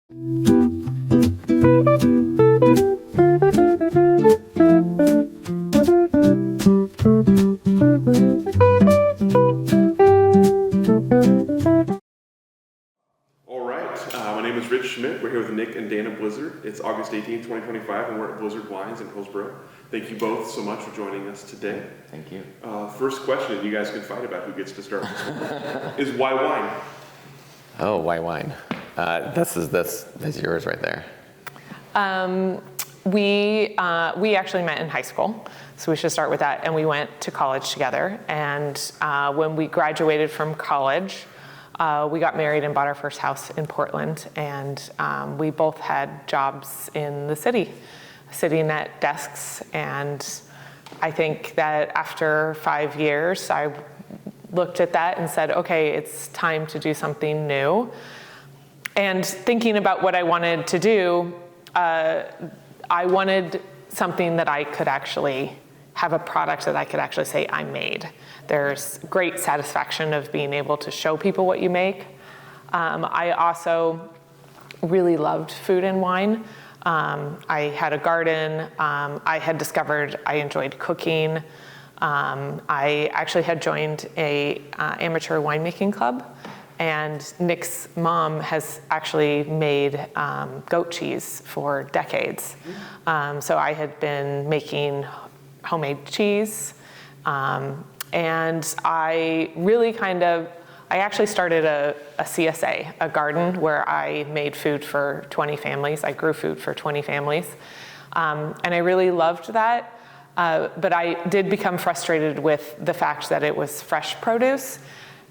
We're here with Nick and Dana Blizzard. It's August 18th, 2025, and we're at Blizzard Wines in Hillsborough. Thank you both so much for joining us today. Thank you. First question, you guys can fight about who gets to start this one, is why wine? Oh, why wine? That's yours right there. We actually met in high school, so we should start with that. And we went to college together. And when we graduated from college, we got married and bought our first house in Portland, and we both had jobs in the city, sitting at desks. And I think that after 5 years, I looked at that and said, okay, it's time to do something new. And thinking about what I wanted to do, I wanted something that I could actually have a product that I could actually say I made. There's great satisfaction of being able to show people what you make. I also really loved food and wine. I had a garden. I had discovered I enjoyed cooking. I actually had joined a amateur winemaking club, and Nick's mom has actually made goat cheese for decades. So I had been making homemade cheese. And I really I actually started a CSA, a garden where I made food for 20 families. I grew food for 20 families. And I really loved that. But I did become frustrated with the fact that it was fresh produce.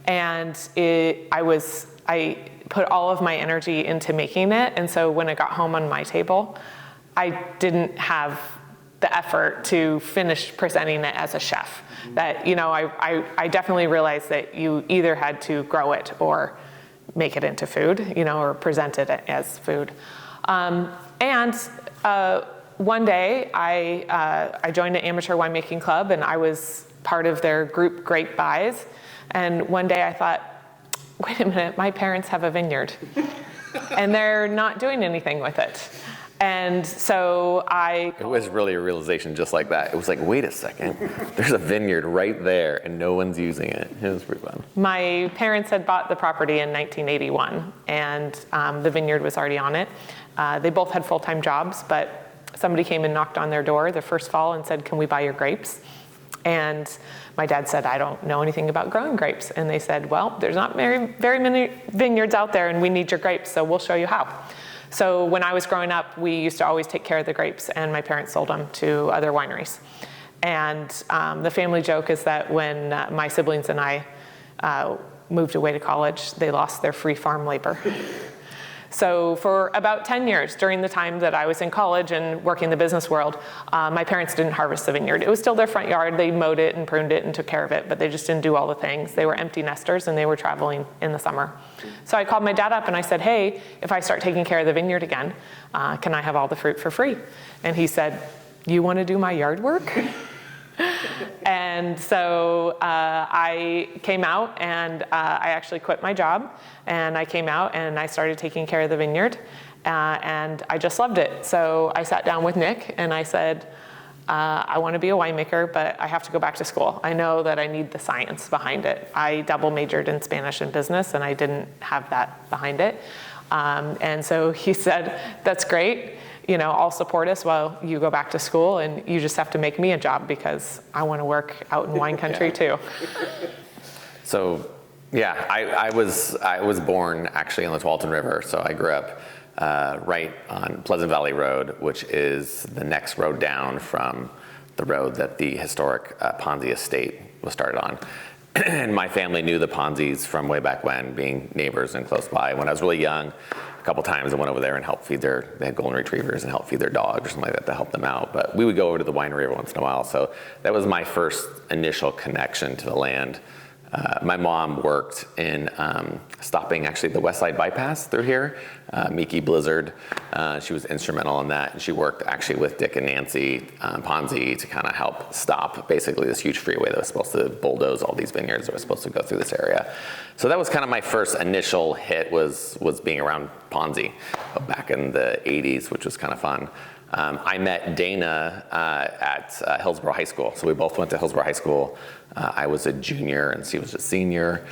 And I put all of my energy into making it. And so when it got home on my table, I didn't have the effort to finish presenting it as a chef. That, I definitely realized that you either had to grow it or make it into food, or present it as food. And one day I joined an amateur winemaking club, and I was part of their group grape buys. And one day I thought, wait a minute, my parents have a vineyard and they're not doing anything with it. And so it was really a realization just like that. It was like, wait a second, there's a vineyard right there and no one's using it. It was pretty fun. My parents had bought the property in 1981, and the vineyard was already on it. They both had full-time jobs, but somebody came and knocked on their door the first fall and said, can we buy your grapes? And my dad said, I don't know anything about growing grapes. And they said, well, there's not very many vineyards out there, and we need your grapes, so we'll show you how. So when I was growing up, we used to always take care of the grapes, and my parents sold them to other wineries. And the family joke is that when my siblings and I moved away to college, they lost their free farm labor. So for about 10 years, during the time that I was in college and working in the business world, my parents didn't harvest the vineyard. It was still their front yard. They mowed it and pruned it and took care of it, but they just didn't do all the things. They were empty nesters, and they were traveling in the summer. So I called my dad up and I said, hey, if I start taking care of the vineyard again, can I have all the fruit for free? And he said, you want to do my yard work? And so I came out, and I actually quit my job, and I came out and I started taking care of the vineyard, and I just loved it. So I sat down with Nick and I said, I want to be a winemaker, but I have to go back to school. I know that I need the science behind it. I double majored in Spanish and business, and I didn't have that behind it. And so he said, that's great. I'll support us while you go back to school, and you just have to make me a job because I want to work out in wine country too. So, yeah, I was born actually on the Tualatin River, so I grew up right on Pleasant Valley Road, which is the next road down from the road that the historic Ponzis estate was started on. And my family knew the Ponzis from way back when, being neighbors and close by. When I was really young, a couple times I went over there and helped feed they had golden retrievers and helped feed their dogs or something like that to help them out. But we would go over to the winery every once in a while. So that was my first initial connection to the land. My mom worked in stopping actually the West Side bypass through here, Miki Blizzard. She was instrumental in that. And she worked actually with Dick and Nancy Ponzi to kind of help stop basically this huge freeway that was supposed to bulldoze all these vineyards that were supposed to go through this area. So that was kind of my first initial hit was being around Ponzi back in the 80s, which was kind of fun. I met Dana at Hillsborough High School. So we both went to Hillsborough High School. I was a junior and she was a senior.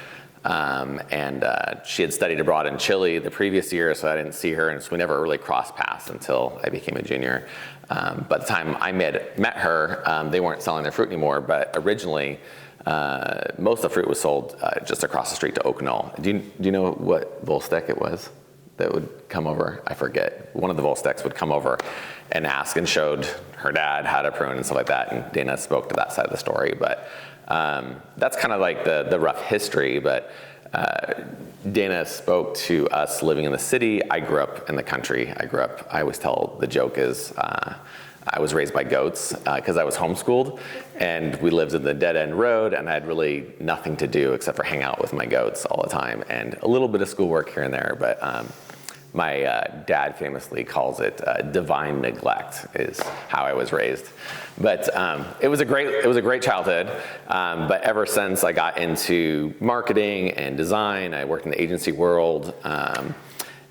And she had studied abroad in Chile the previous year, so I didn't see her, and so we never really crossed paths until I became a junior. By the time I met her, they weren't selling their fruit anymore, but originally, most of the fruit was sold just across the street to Oak Knoll. Do you know what Volsteck it was that would come over? I forget. One of the Volstecks would come over and ask and showed her dad how to prune and stuff like that, and Dana spoke to that side of the story. But that's kind of like the rough history, but Dana spoke to us living in the city. I grew up in the country. I always tell the joke is I was raised by goats because I was homeschooled, and we lived in the dead end road, and I had really nothing to do except for hang out with my goats all the time, and a little bit of schoolwork here and there, but my dad famously calls it divine neglect is how I was raised. But it was a great childhood. But ever since I got into marketing and design, I worked in the agency world,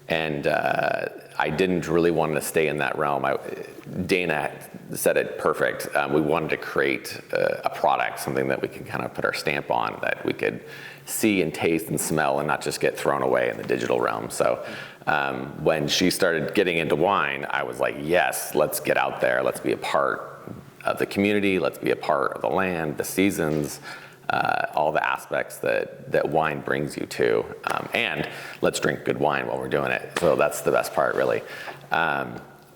and I didn't really want to stay in that realm. Dana said it perfect. We wanted to create a product, something that we could kind of put our stamp on, that we could see and taste and smell and not just get thrown away in the digital realm. So when she started getting into wine, I was like, yes, let's get out there. Let's be a part of the community. Let's be a part of the land, the seasons, all the aspects that wine brings you to. And let's drink good wine while we're doing it. So that's the best part, really.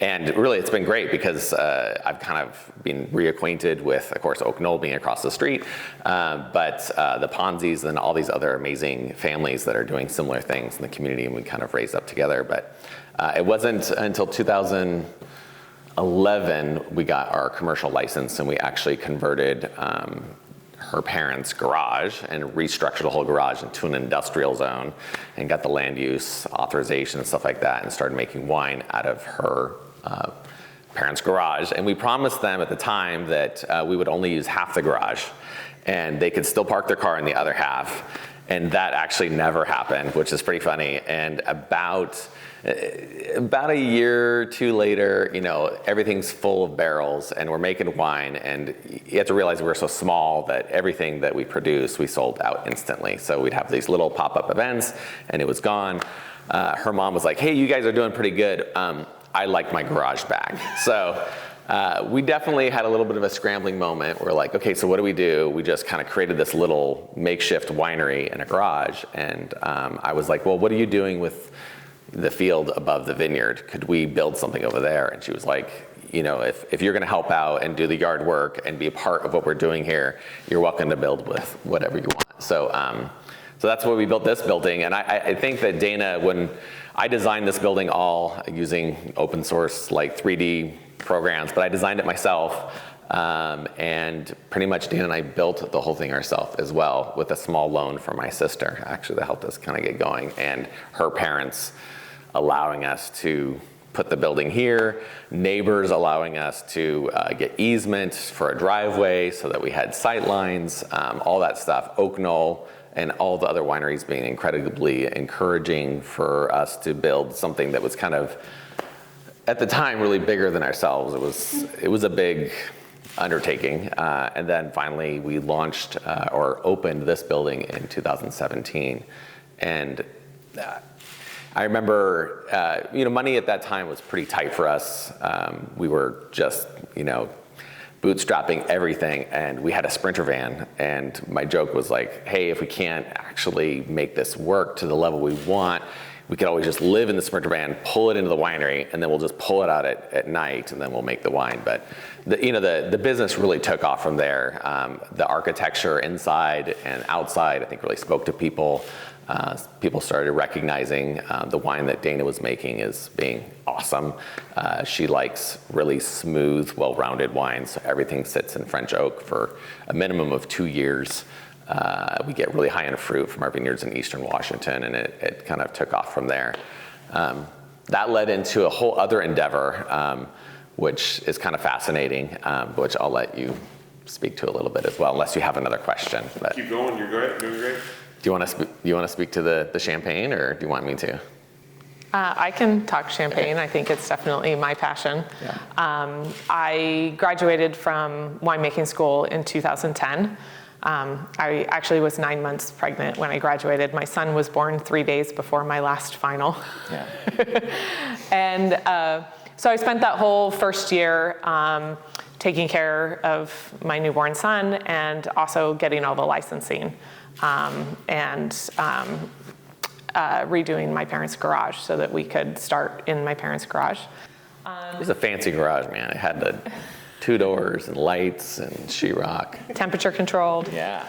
And really, it's been great because I've kind of been reacquainted with, of course, Oak Knoll being across the street, but the Ponzis and all these other amazing families that are doing similar things in the community, and we kind of raised up together. But it wasn't until 2011 we got our commercial license, and we actually converted her parents' garage and restructured the whole garage into an industrial zone and got the land use authorization and stuff like that, and started making wine out of her parents' garage. And we promised them at the time that we would only use half the garage and they could still park their car in the other half. And that actually never happened, which is pretty funny. And about a year or two later, everything's full of barrels and we're making wine, and you have to realize we're so small that everything that we produced, we sold out instantly. So we'd have these little pop-up events and it was gone. Her mom was like, hey, you guys are doing pretty good. I like my garage back. So we definitely had a little bit of a scrambling moment. We're like, okay, so what do? We just kind of created this little makeshift winery in a garage. And I was like, well, what are you doing with the field above the vineyard? Could we build something over there? And she was like, if you're gonna help out and do the yard work and be a part of what we're doing here, you're welcome to build with whatever you want. So that's why we built this building. And I think that Dana, when I designed this building all using open source like 3D programs, but I designed it myself. And pretty much Dana and I built the whole thing ourselves as well, with a small loan from my sister, actually, that helped us kind of get going, and her parents allowing us to put the building here, neighbors allowing us to get easement for a driveway so that we had sight lines, all that stuff. Oak Knoll and all the other wineries being incredibly encouraging for us to build something that was kind of, at the time, really bigger than ourselves. It was a big undertaking. And then finally we launched or opened this building in 2017. And I remember, money at that time was pretty tight for us. We were just, bootstrapping everything, and we had a Sprinter van, and my joke was like, hey, if we can't actually make this work to the level we want, we could always just live in the Sprinter van, pull it into the winery, and then we'll just pull it out at night, and then we'll make the wine. But the business really took off from there. The architecture inside and outside, I think, really spoke to people. People started recognizing the wine that Dana was making as being awesome. She likes really smooth, well-rounded wines. So everything sits in French oak for a minimum of 2 years. We get really high-end fruit from our vineyards in eastern Washington, and it kind of took off from there. That led into a whole other endeavor, which is kind of fascinating, which I'll let you speak to a little bit as well, unless you have another question. But Keep going, you're great, doing great. do you want to speak to the champagne, or do you want me to? I can talk champagne. I think it's definitely my passion. Yeah. I graduated from winemaking school in 2010. I actually was 9 months pregnant when I graduated. My son was born 3 days before my last final. Yeah. And so I spent that whole first year taking care of my newborn son and also getting all the licensing and redoing my parents' garage so that we could start in my parents' garage. It was a fancy garage, man. It had the 2 doors and lights and sheetrock. Temperature controlled. Yeah.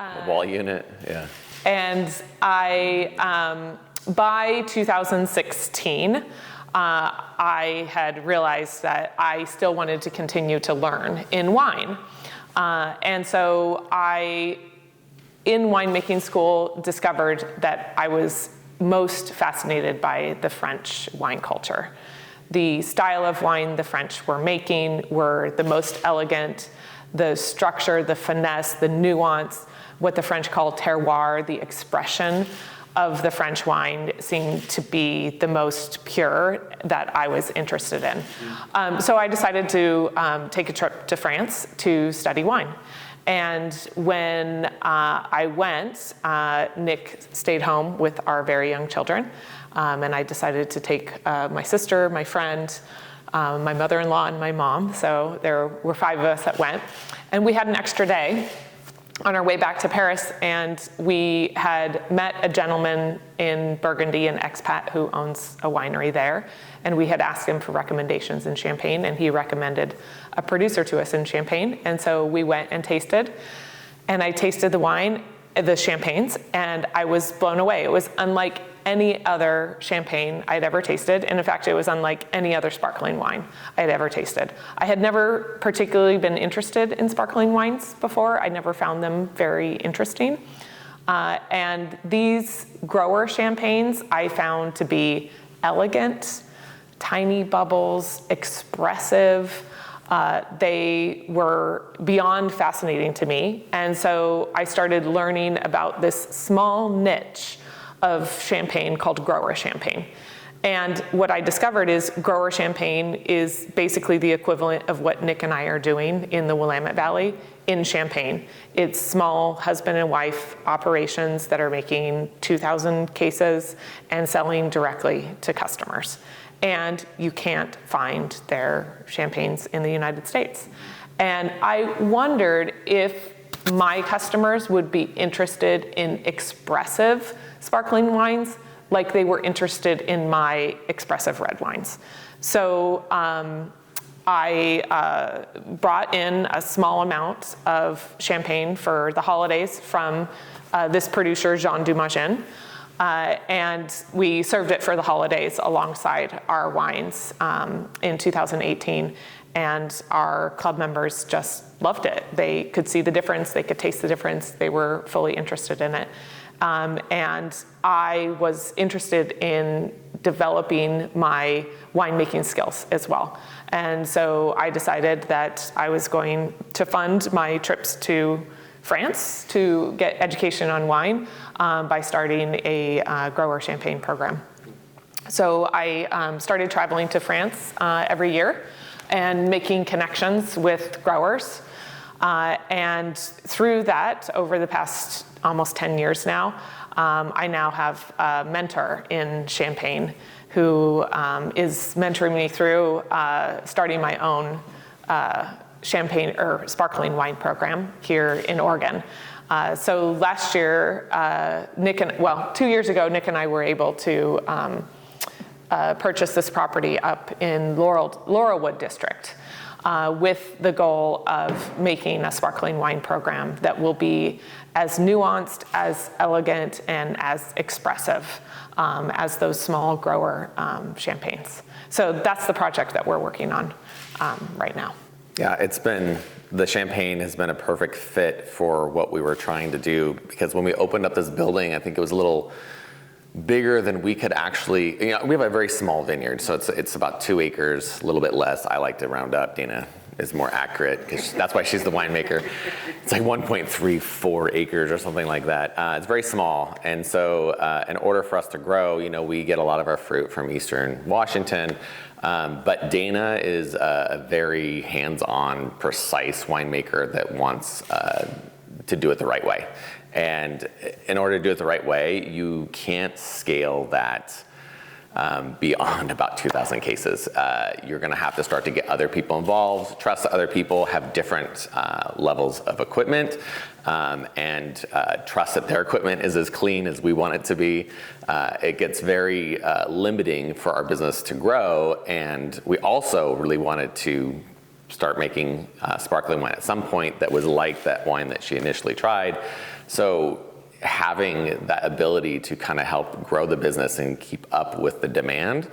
A wall unit. Yeah. And I, by 2016, I had realized that I still wanted to continue to learn in wine. And so I, in winemaking school, discovered that I was most fascinated by the French wine culture. The style of wine the French were making were the most elegant. The structure, the finesse, the nuance, what the French call terroir, the expression of the French wine seemed to be the most pure that I was interested in. So I decided to take a trip to France to study wine. And when I went, Nick stayed home with our very young children. And I decided to take my sister, my friend, my mother-in-law, and my mom. So there were 5 of us that went. And we had an extra day on our way back to Paris, and we had met a gentleman in Burgundy, an expat who owns a winery there. And we had asked him for recommendations in Champagne, and he recommended a producer to us in Champagne. And so we went and tasted, and I tasted the wine, the champagnes, and I was blown away. It was unlike any other champagne I'd ever tasted. And in fact, it was unlike any other sparkling wine I'd ever tasted. I had never particularly been interested in sparkling wines before. I never found them very interesting. And these grower champagnes I found to be elegant, tiny bubbles, expressive. They were beyond fascinating to me. And so I started learning about this small niche of champagne called grower champagne. And what I discovered is grower champagne is basically the equivalent of what Nick and I are doing in the Willamette Valley in Champagne. It's small husband and wife operations that are making 2,000 cases and selling directly to customers. And you can't find their champagnes in the United States. And I wondered if my customers would be interested in expressive sparkling wines like they were interested in my expressive red wines. So I brought in a small amount of champagne for the holidays from this producer, Jean Dumagen. And we served it for the holidays alongside our wines in 2018. And our club members just loved it. They could see the difference, they could taste the difference, they were fully interested in it. And I was interested in developing my winemaking skills as well. And so I decided that I was going to fund my trips to France to get education on wine by starting a grower champagne program. So I started traveling to France every year and making connections with growers. And through that, over the past almost 10 years now, I now have a mentor in Champagne who is mentoring me through starting my own champagne or sparkling wine program here in Oregon. So last year, 2 years ago, Nick and I were able to purchase this property up in Laurelwood District with the goal of making a sparkling wine program that will be as nuanced, as elegant, and as expressive as those small grower champagnes. So that's the project that we're working on right now. Yeah, the champagne has been a perfect fit for what we were trying to do, because when we opened up this building, I think it was a little bigger than we could actually, we have a very small vineyard, so it's about 2 acres, a little bit less. I like to round up. Dana is more accurate, because that's why she's the winemaker. It's like 1.34 acres or something like that. It's very small, and so in order for us to grow, we get a lot of our fruit from Eastern Washington, but Dana is a very hands-on, precise winemaker that wants to do it the right way. And in order to do it the right way, you can't scale that beyond about 2,000 cases. You're going to have to start to get other people involved, trust other people, have different levels of equipment, and trust that their equipment is as clean as we want it to be. It gets very limiting for our business to grow, and we also really wanted to start making sparkling wine at some point that was like that wine that she initially tried. So having that ability to kind of help grow the business and keep up with the demand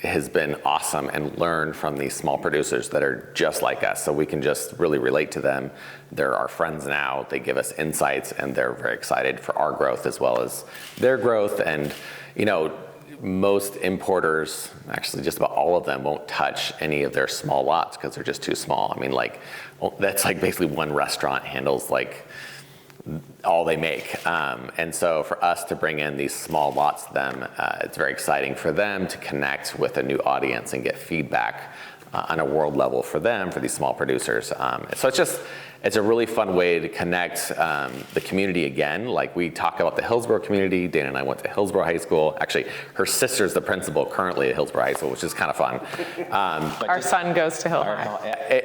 has been awesome, and learn from these small producers that are just like us, so we can just really relate to them. They're our friends now. They give us insights, and they're very excited for our growth as well as their growth. And most importers, actually just about all of them, won't touch any of their small lots because they're just too small. I mean, that's like basically one restaurant handles like all they make. And so for us to bring in these small lots to them, it's very exciting for them to connect with a new audience and get feedback on a world level for them, for these small producers. So it's a really fun way to connect the community again. Like, we talk about the Hillsborough community. Dana and I went to Hillsborough High School. Actually, her sister's the principal currently at Hillsborough High School, which is kind of fun. Our son goes to Hill High.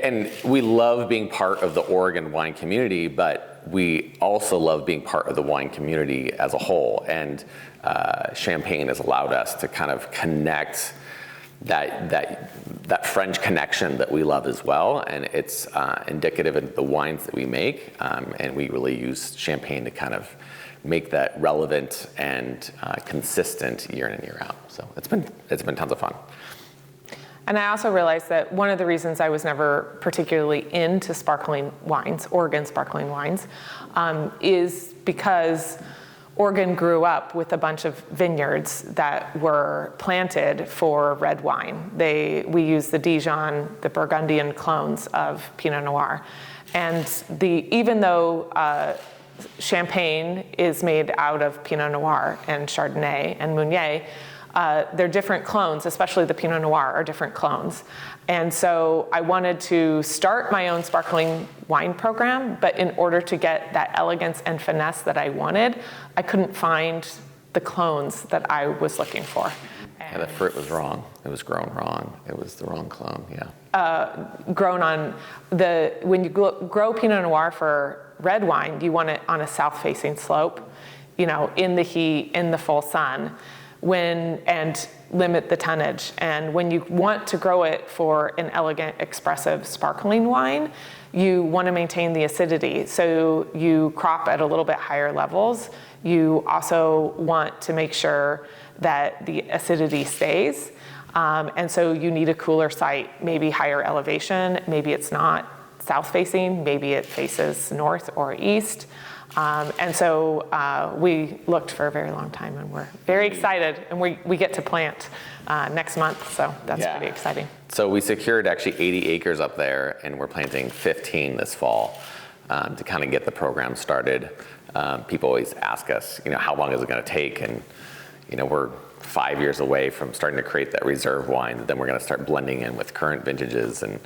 And we love being part of the Oregon wine community, but we also love being part of the wine community as a whole. And Champagne has allowed us to kind of connect that French connection that we love as well, and it's indicative of the wines that we make, and we really use Champagne to kind of make that relevant and consistent year in and year out. So it's been tons of fun. And I also realized that one of the reasons I was never particularly into sparkling wines, Oregon sparkling wines, is because Oregon grew up with a bunch of vineyards that were planted for red wine. We use the Dijon, the Burgundian clones of Pinot Noir. And even though Champagne is made out of Pinot Noir and Chardonnay and Meunier, they're different clones, especially the Pinot Noir are different clones. And so I wanted to start my own sparkling wine program, but in order to get that elegance and finesse that I wanted, I couldn't find the clones that I was looking for. Yeah, the fruit was wrong. It was grown wrong. It was the wrong clone, yeah. Grown on when you grow Pinot Noir for red wine, you want it on a south-facing slope, in the heat, in the full sun, and limit the tonnage. And when you want to grow it for an elegant, expressive sparkling wine, you want to maintain the acidity. So you crop at a little bit higher levels. You also want to make sure that the acidity stays. And so you need a cooler site, maybe higher elevation. Maybe it's not south-facing. Maybe it faces north or east. And so we looked for a very long time, and we're very excited. And we get to plant next month, so that's pretty exciting. So we secured actually 80 acres up there, and we're planting 15 this fall to kind of get the program started. People always ask us, how long is it going to take? And we're 5 years away from starting to create that reserve wine. Then we're going to start blending in with current vintages, and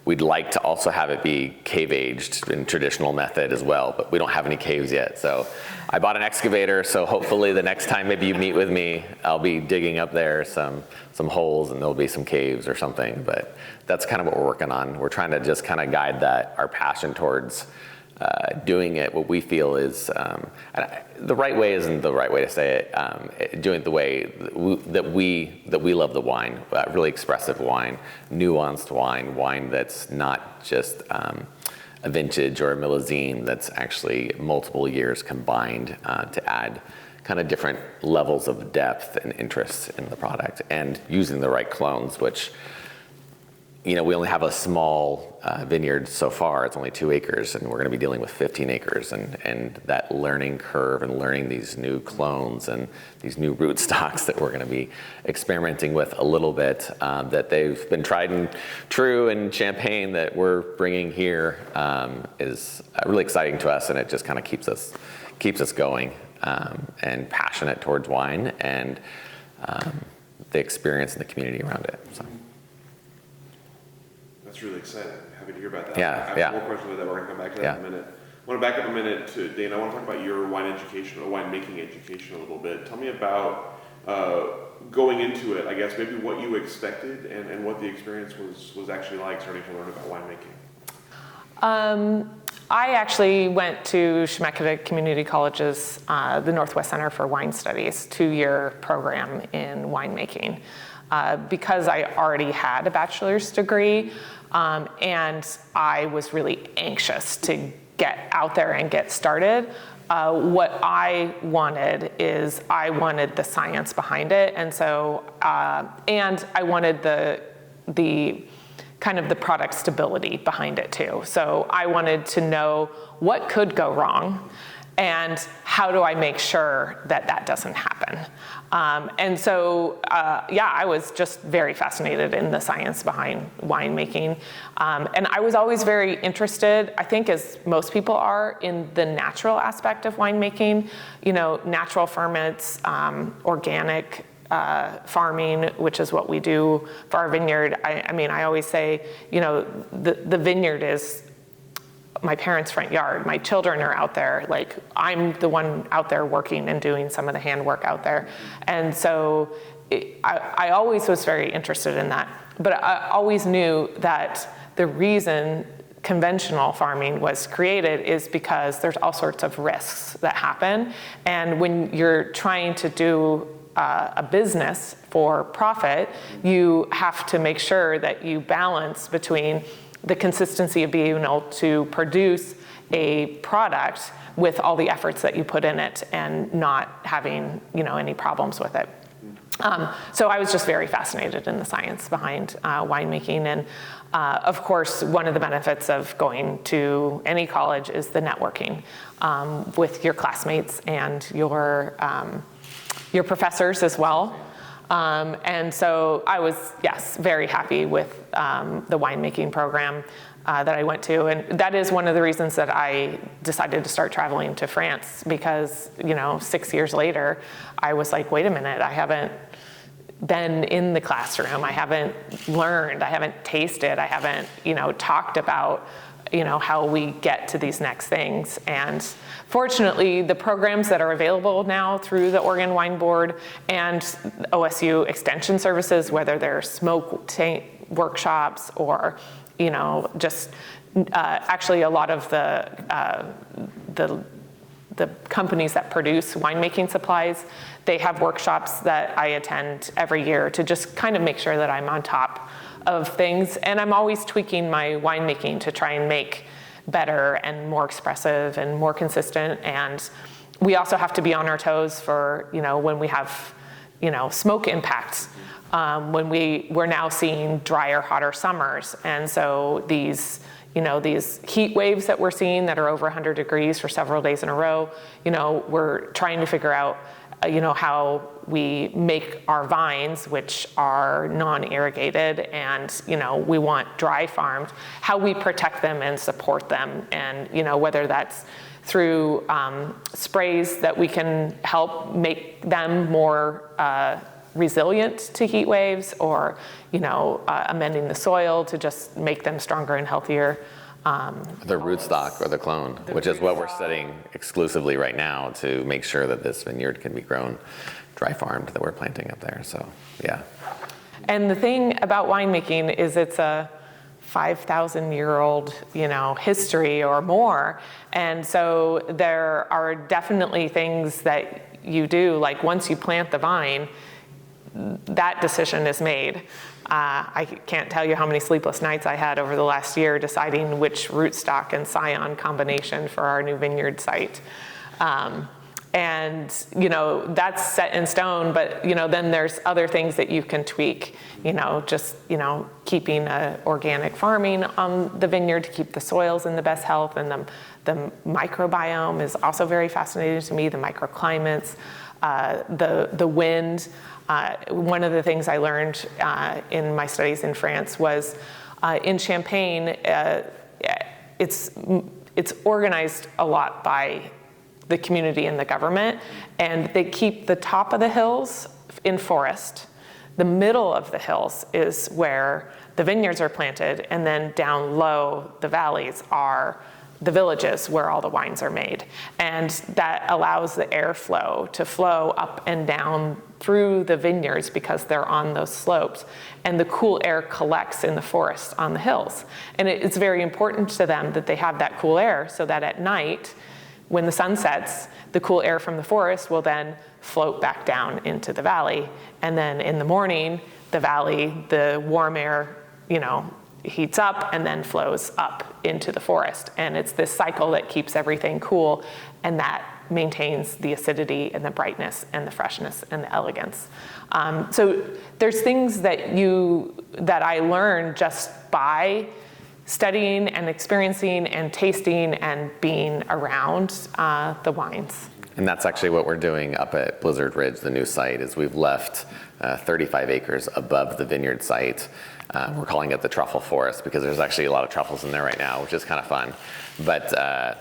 we'd like to also have it be cave aged in traditional method as well, but we don't have any caves yet. So I bought an excavator, so hopefully the next time maybe you meet with me, I'll be digging up there some holes, and there'll be some caves or something. But that's kind of what we're working on. We're trying to just kind of guide our passion towards doing it what we feel is the right way. Isn't the right way to say it, doing it the way that we love the wine, really expressive wine, nuanced wine that's not just a vintage or a millésine, that's actually multiple years combined to add kind of different levels of depth and interest in the product, and using the right clones, which we only have a small vineyard so far. It's only 2 acres, and we're going to be dealing with 15 acres. And that learning curve and learning these new clones and these new root stocks that we're going to be experimenting with a little bit, that they've been tried and true in Champagne that we're bringing here, is really exciting to us, and it just kind of keeps us going and passionate towards wine and the experience and the community around it. So. That's really exciting. Happy to hear about that. Yeah, I have more questions about that. We're going to come back to that in a minute. I want to back up a minute to Dana. I want to talk about your wine education or winemaking education a little bit. Tell me about going into it, I guess, maybe what you expected and what the experience was actually like starting to learn about winemaking. I actually went to Chemeketa Community College's, the Northwest Center for Wine Studies, 2-year program in winemaking. Because I already had a bachelor's degree, and I was really anxious to get out there and get started. What I wanted is I wanted the science behind it, and so and I wanted the kind of the product stability behind it too. So I wanted to know what could go wrong and how do I make sure that that doesn't happen. And so, I was just very fascinated in the science behind winemaking. And I was always very interested, I think as most people are, in the natural aspect of winemaking, natural ferments, organic farming, which is what we do for our vineyard. I always say, the vineyard is my parents' front yard. My children are out there. Like, I'm the one out there working and doing some of the handwork out there. And so I always was very interested in that. But I always knew that the reason conventional farming was created is because there's all sorts of risks that happen. And when you're trying to do a business for profit, you have to make sure that you balance between the consistency of being able to produce a product with all the efforts that you put in it and not having, any problems with it. So I was just very fascinated in the science behind winemaking. And of course, one of the benefits of going to any college is the networking with your classmates and your professors as well. And so I was, very happy with the winemaking program that I went to. And that is one of the reasons that I decided to start traveling to France, because, 6 years later, I was like, wait a minute, I haven't been in the classroom. I haven't learned, I haven't tasted, I haven't, talked about, how we get to these next things. And fortunately, the programs that are available now through the Oregon Wine Board and OSU Extension Services, whether they're smoke workshops or, just actually a lot of the companies that produce winemaking supplies, they have workshops that I attend every year to just kind of make sure that I'm on top of things. And I'm always tweaking my winemaking to try and make better and more expressive and more consistent. And we also have to be on our toes for, when we have, smoke impacts. When we're now seeing drier, hotter summers. And so these heat waves that we're seeing that are over 100 degrees for several days in a row, we're trying to figure out, how we make our vines, which are non-irrigated and, we want dry farmed, how we protect them and support them. And, whether that's through sprays that we can help make them more resilient to heat waves, or, amending the soil to just make them stronger and healthier. The rootstock or the clone, which is what we're studying exclusively right now to make sure that this vineyard can be grown dry farmed that we're planting up there. So, yeah. And the thing about winemaking is it's a 5,000-year-old, history or more. And so there are definitely things that you do, like once you plant the vine, that decision is made. I can't tell you how many sleepless nights I had over the last year deciding which rootstock and scion combination for our new vineyard site. And, you know, that's set in stone, but, you know, then there's other things that you can tweak, you know, just, you know, keeping organic farming on the vineyard to keep the soils in the best health. And the microbiome is also very fascinating to me, the microclimates, the wind. One of the things I learned in my studies in France was in Champagne, it's organized a lot by the community and the government, and they keep the top of the hills in forest. The middle of the hills is where the vineyards are planted, and then down low, the valleys are the villages where all the wines are made. And that allows the airflow to flow up and down through the vineyards because they're on those slopes. And the cool air collects in the forest on the hills. And it's very important to them that they have that cool air so that at night, when the sun sets, the cool air from the forest will then float back down into the valley. And then in the morning, the valley, the warm air, you know, heats up and then flows up into the forest. And it's this cycle that keeps everything cool, and that maintains the acidity and the brightness and the freshness and the elegance. So there's things that I learned just by studying and experiencing and tasting and being around the wines. And that's actually what we're doing up at Blizzard Ridge, the new site, is we've left 35 acres above the vineyard site. We're calling it the truffle forest because there's actually a lot of truffles in there right now, which is kind of fun. But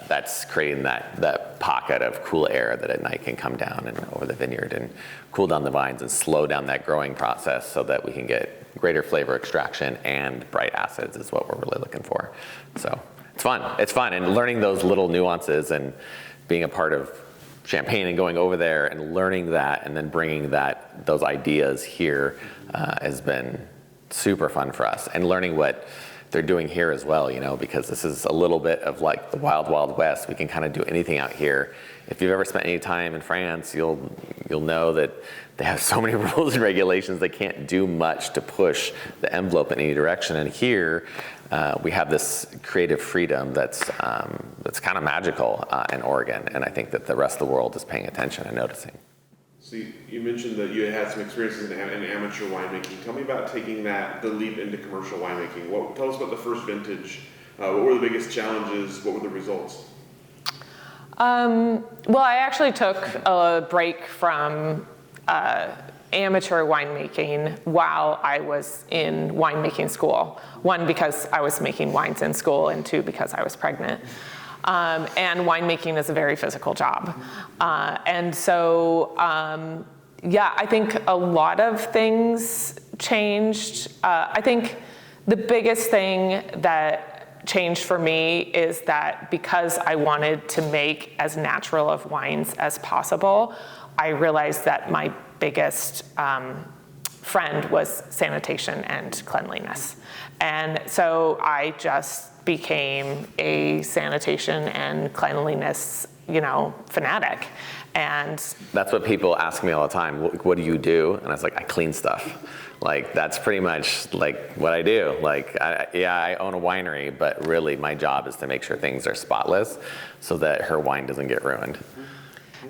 that's creating that pocket of cool air that at night can come down and over the vineyard and cool down the vines and slow down that growing process so that we can get greater flavor extraction and bright acids is what we're really looking for. So it's fun. It's fun. And learning those little nuances and being a part of Champagne and going over there and learning that and then bringing those ideas here has been super fun for us, and learning what they're doing here as well, you know, because this is a little bit of like the wild, wild west. We can kind of do anything out here. If you've ever spent any time in France, you'll know that they have so many rules and regulations, they can't do much to push the envelope in any direction. And here, we have this creative freedom that's kind of magical in Oregon, and I think that the rest of the world is paying attention and noticing. So you mentioned that you had some experiences in amateur winemaking. Tell me about taking the leap into commercial winemaking. Tell us about the first vintage. What were the biggest challenges? What were the results? Well, I actually took a break from amateur winemaking while I was in winemaking school. One, because I was making wines in school, and two, because I was pregnant. And winemaking is a very physical job. And so, I think a lot of things changed. I think the biggest thing that changed for me is that because I wanted to make as natural of wines as possible, I realized that my biggest friend was sanitation and cleanliness. And so I just became a sanitation and cleanliness, fanatic. And that's what people ask me all the time. What do you do? And I was like, I clean stuff. Like, that's pretty much like what I do. Like, I own a winery, but really my job is to make sure things are spotless so that her wine doesn't get ruined.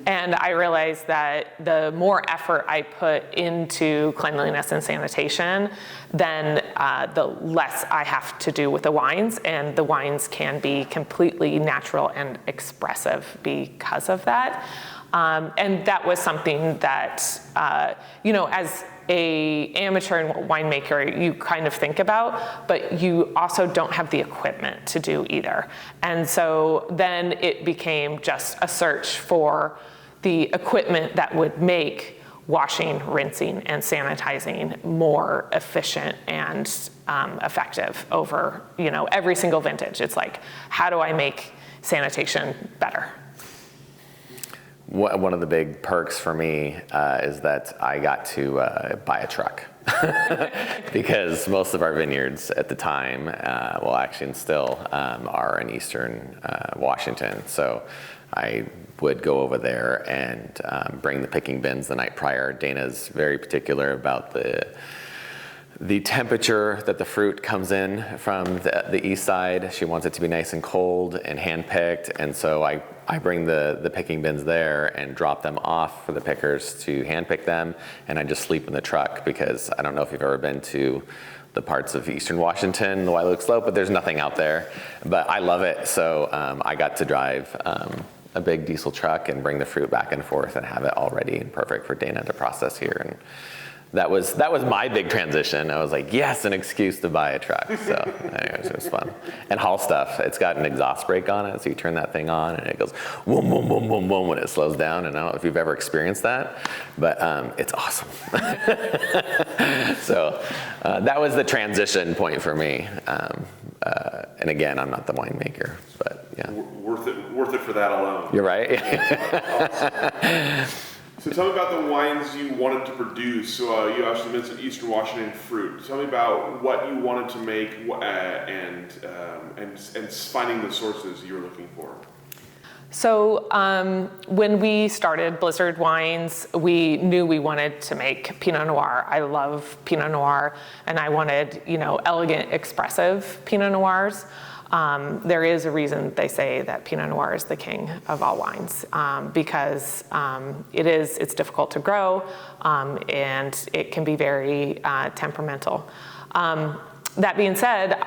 And I realized that the more effort I put into cleanliness and sanitation, then the less I have to do with the wines, and the wines can be completely natural and expressive because of that. And that was something that, as a amateur winemaker, you kind of think about, but you also don't have the equipment to do either. And so then it became just a search for the equipment that would make washing, rinsing, and sanitizing more efficient and effective over, every single vintage. It's like, how do I make sanitation better? One of the big perks for me is that I got to buy a truck. Because most of our vineyards at the time, actually and still, are in eastern Washington. So I would go over there and bring the picking bins the night prior. Dana's very particular about the the temperature that the fruit comes in from the east side. She wants it to be nice and cold and hand-picked, and so I bring the picking bins there and drop them off for the pickers to hand-pick them, and I just sleep in the truck because I don't know if you've ever been to the parts of eastern Washington, the White Oak Slope, but there's nothing out there. But I love it, so I got to drive a big diesel truck and bring the fruit back and forth and have it all ready and perfect for Dana to process here. And that was my big transition. I was like, yes, an excuse to buy a truck. So anyways, it was fun. And haul stuff. It's got an exhaust brake on it, so you turn that thing on and it goes boom, boom, boom, boom, boom when it slows down. And I don't know if you've ever experienced that, but it's awesome. So that was the transition point for me. And again, I'm not the winemaker, but yeah. Worth it for that alone. You're right. So tell me about the wines you wanted to produce. So you actually mentioned Eastern Washington fruit. Tell me about what you wanted to make and finding the sources you were looking for. So when we started Blizzard Wines, we knew we wanted to make Pinot Noir. I love Pinot Noir, and I wanted, elegant, expressive Pinot Noirs. There is a reason they say that Pinot Noir is the king of all wines, because it's difficult to grow, and it can be very temperamental. That being said,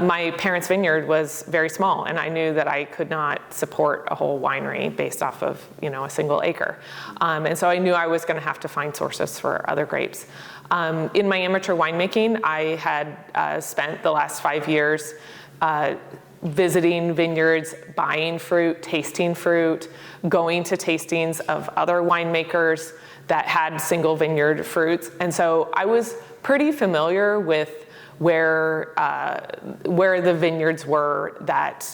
my parents' vineyard was very small, and I knew that I could not support a whole winery based off of a single acre. And so I knew I was going to have to find sources for other grapes. In my amateur winemaking, I had spent the last 5 years visiting vineyards, buying fruit, tasting fruit, going to tastings of other winemakers that had single vineyard fruits. And so I was pretty familiar with where the vineyards were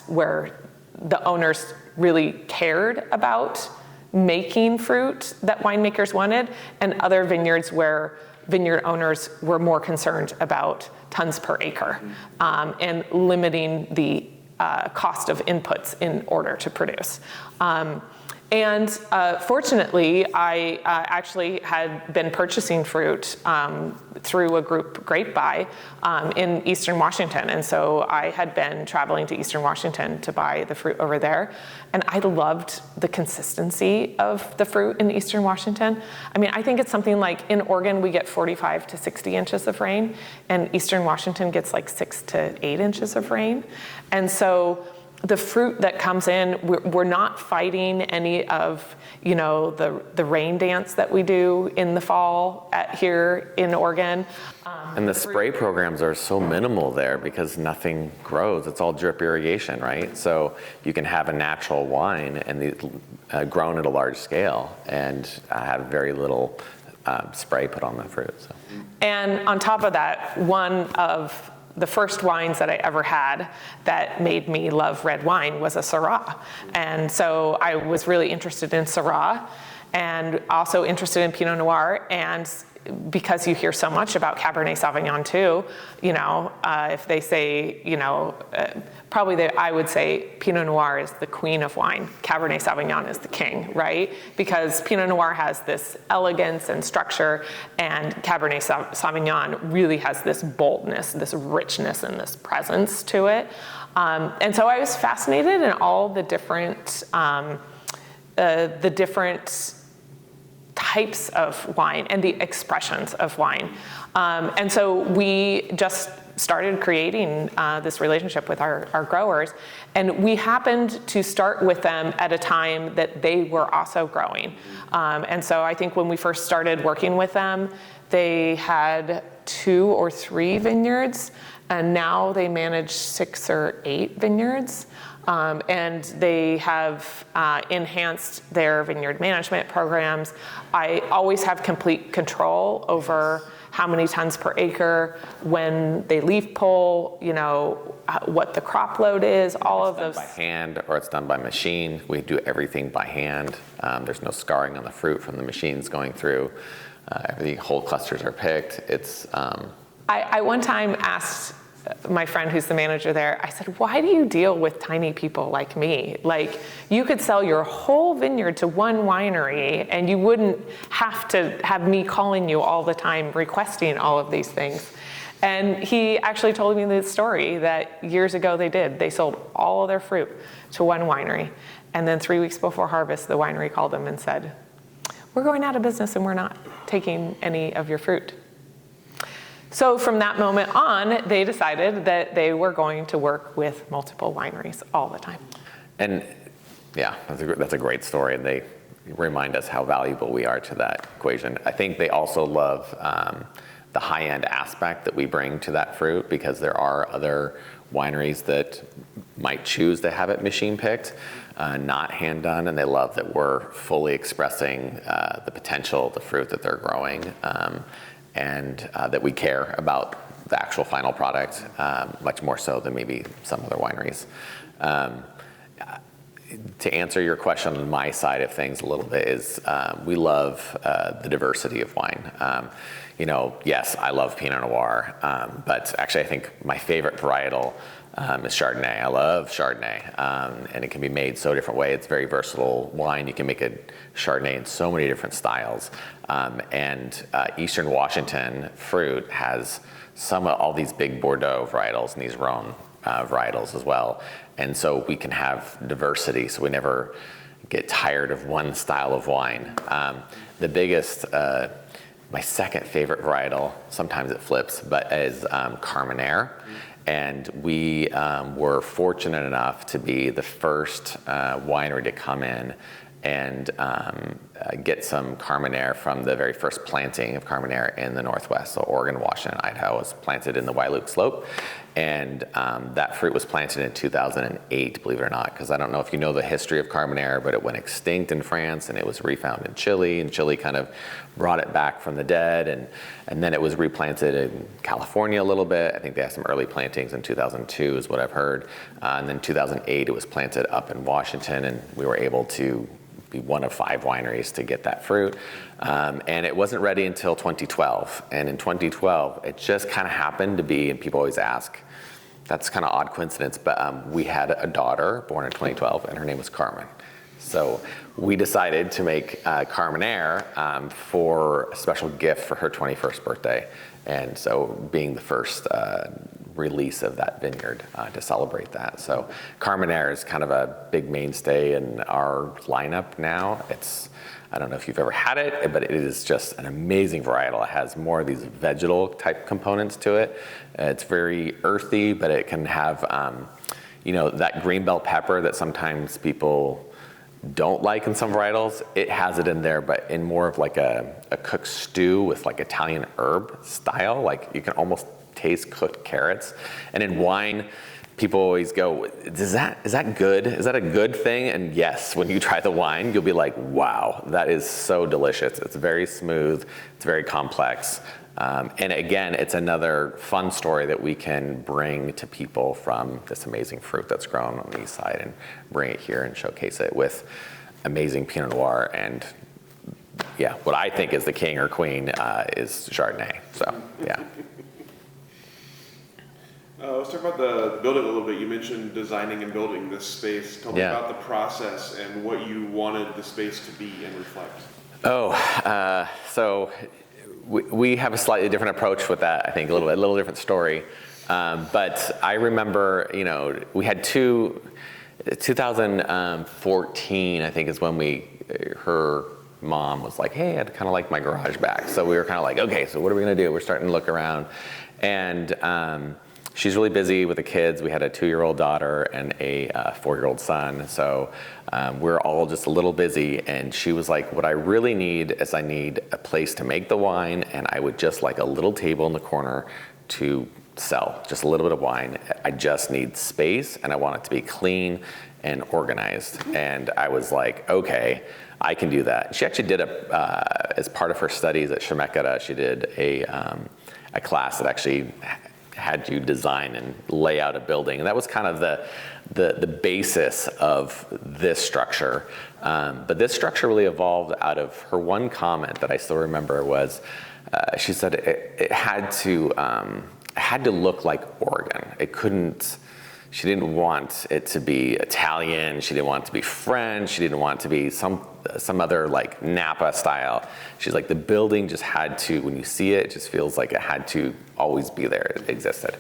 where the owners really cared about making fruit that winemakers wanted, and other vineyards where vineyard owners were more concerned about tons per acre, and limiting the cost of inputs in order to produce. And fortunately, I actually had been purchasing fruit through a group, Grape Buy, in Eastern Washington. And so I had been traveling to Eastern Washington to buy the fruit over there. And I loved the consistency of the fruit in Eastern Washington. I mean, I think it's something like in Oregon, we get 45 to 60 inches of rain, and Eastern Washington gets like 6 to 8 inches of rain. And so the fruit that comes in, we're not fighting any of, the rain dance that we do in the fall here in Oregon. And the spray programs are so minimal there because nothing grows. It's all drip irrigation, right? So you can have a natural wine and grown at a large scale and have very little spray put on the fruit. So. And on top of that, one of the first wines that I ever had that made me love red wine was a Syrah. And so I was really interested in Syrah and also interested in Pinot Noir. And because you hear so much about Cabernet Sauvignon too, if they say, I would say Pinot Noir is the queen of wine. Cabernet Sauvignon is the king, right? Because Pinot Noir has this elegance and structure, and Cabernet Sauvignon really has this boldness, this richness, and this presence to it. And so I was fascinated in all the different types of wine and the expressions of wine. And so we just started creating this relationship with our growers, and we happened to start with them at a time that they were also growing. And so I think when we first started working with them, they had 2 or 3 vineyards, and now they manage 6 or 8 vineyards. And they have enhanced their vineyard management programs. I always have complete control over how many tons per acre, when they leaf pull, what the crop load is, all of those. By hand or it's done by machine. We do everything by hand. There's no scarring on the fruit from the machines going through. The whole clusters are picked. I one time asked my friend who's the manager there, I said, why do you deal with tiny people like me? Like, you could sell your whole vineyard to one winery and you wouldn't have to have me calling you all the time requesting all of these things. And he actually told me the story that years ago they sold all of their fruit to one winery. And then 3 weeks before harvest, the winery called them and said, we're going out of business and we're not taking any of your fruit. So from that moment on, they decided that they were going to work with multiple wineries all the time. And yeah, that's a great story. And they remind us how valuable we are to that equation. I think they also love the high-end aspect that we bring to that fruit, because there are other wineries that might choose to have it machine picked, not hand done, and they love that we're fully expressing the potential of the fruit that they're growing, and that we care about the actual final product, much more so than maybe some other wineries. To answer your question on my side of things a little bit is we love the diversity of wine. Yes, I love Pinot Noir, but actually I think my favorite varietal is Chardonnay. I love Chardonnay, and it can be made so different ways. It's very versatile wine. You can make a Chardonnay in so many different styles. And Eastern Washington fruit has all these big Bordeaux varietals and these Rhone varietals as well. And so we can have diversity, so we never get tired of one style of wine. The biggest, my second favorite varietal, sometimes it flips, but is Carménère. And we were fortunate enough to be the first winery to come in and get some Carménère from the very first planting of Carménère in the Northwest. So Oregon, Washington, Idaho was planted in the Wailuke Slope. And that fruit was planted in 2008, believe it or not, because I don't know if you know the history of Carménère, but it went extinct in France and it was refound in Chile, and Chile kind of brought it back from the dead, and then it was replanted in California a little bit. I think they had some early plantings in 2002 is what I've heard. And then 2008 it was planted up in Washington, and we were able to be one of 5 wineries to get that fruit. And it wasn't ready until 2012. And in 2012, it just kind of happened to be, and people always ask, that's kind of odd coincidence, but we had a daughter born in 2012, and her name was Carmen. So we decided to make Carménère for a special gift for her 21st birthday. And so being the first release of that vineyard to celebrate that. So Carménère is kind of a big mainstay in our lineup now. I don't know if you've ever had it, but it is just an amazing varietal. It has more of these vegetal type components to it. It's very earthy, but it can have, that green bell pepper that sometimes people don't like in some varietals. It has it in there, but in more of like a cooked stew with like Italian herb style. Like you can almost taste cooked carrots. And in wine, people always go, is that good? Is that a good thing? And yes, when you try the wine, you'll be like, wow, that is so delicious. It's very smooth. It's very complex. And again, it's another fun story that we can bring to people from this amazing fruit that's grown on the east side, and bring it here and showcase it with amazing Pinot Noir. And yeah, what I think is the king or queen is Chardonnay. So yeah. Let's talk about the building a little bit. You mentioned designing and building this space. Tell me about the process and what you wanted the space to be and reflect. So we have a slightly different approach with that. I think a little different story. But I remember, we had 2014, I think, is when her mom was like, hey, I'd kind of like my garage back. So we were kind of like, okay, so what are we going to do? We're starting to look around. And she's really busy with the kids. We had a 2-year-old daughter and a 4-year-old son. So we're all just a little busy. And she was like, what I really need is I need a place to make the wine. And I would just like a little table in the corner to sell just a little bit of wine. I just need space, and I want it to be clean and organized. And I was like, okay, I can do that. She actually did as part of her studies at Chemeketa, she did a class that actually had you design and lay out a building. And that was kind of the basis of this structure. But this structure really evolved out of her one comment that I still remember was, she said it had to look like Oregon. It couldn't, She didn't want it to be Italian. She didn't want it to be French. She didn't want it to be some other like Napa style. She's like, the building just had to, when you see it, it just feels like it had to always be there. It existed.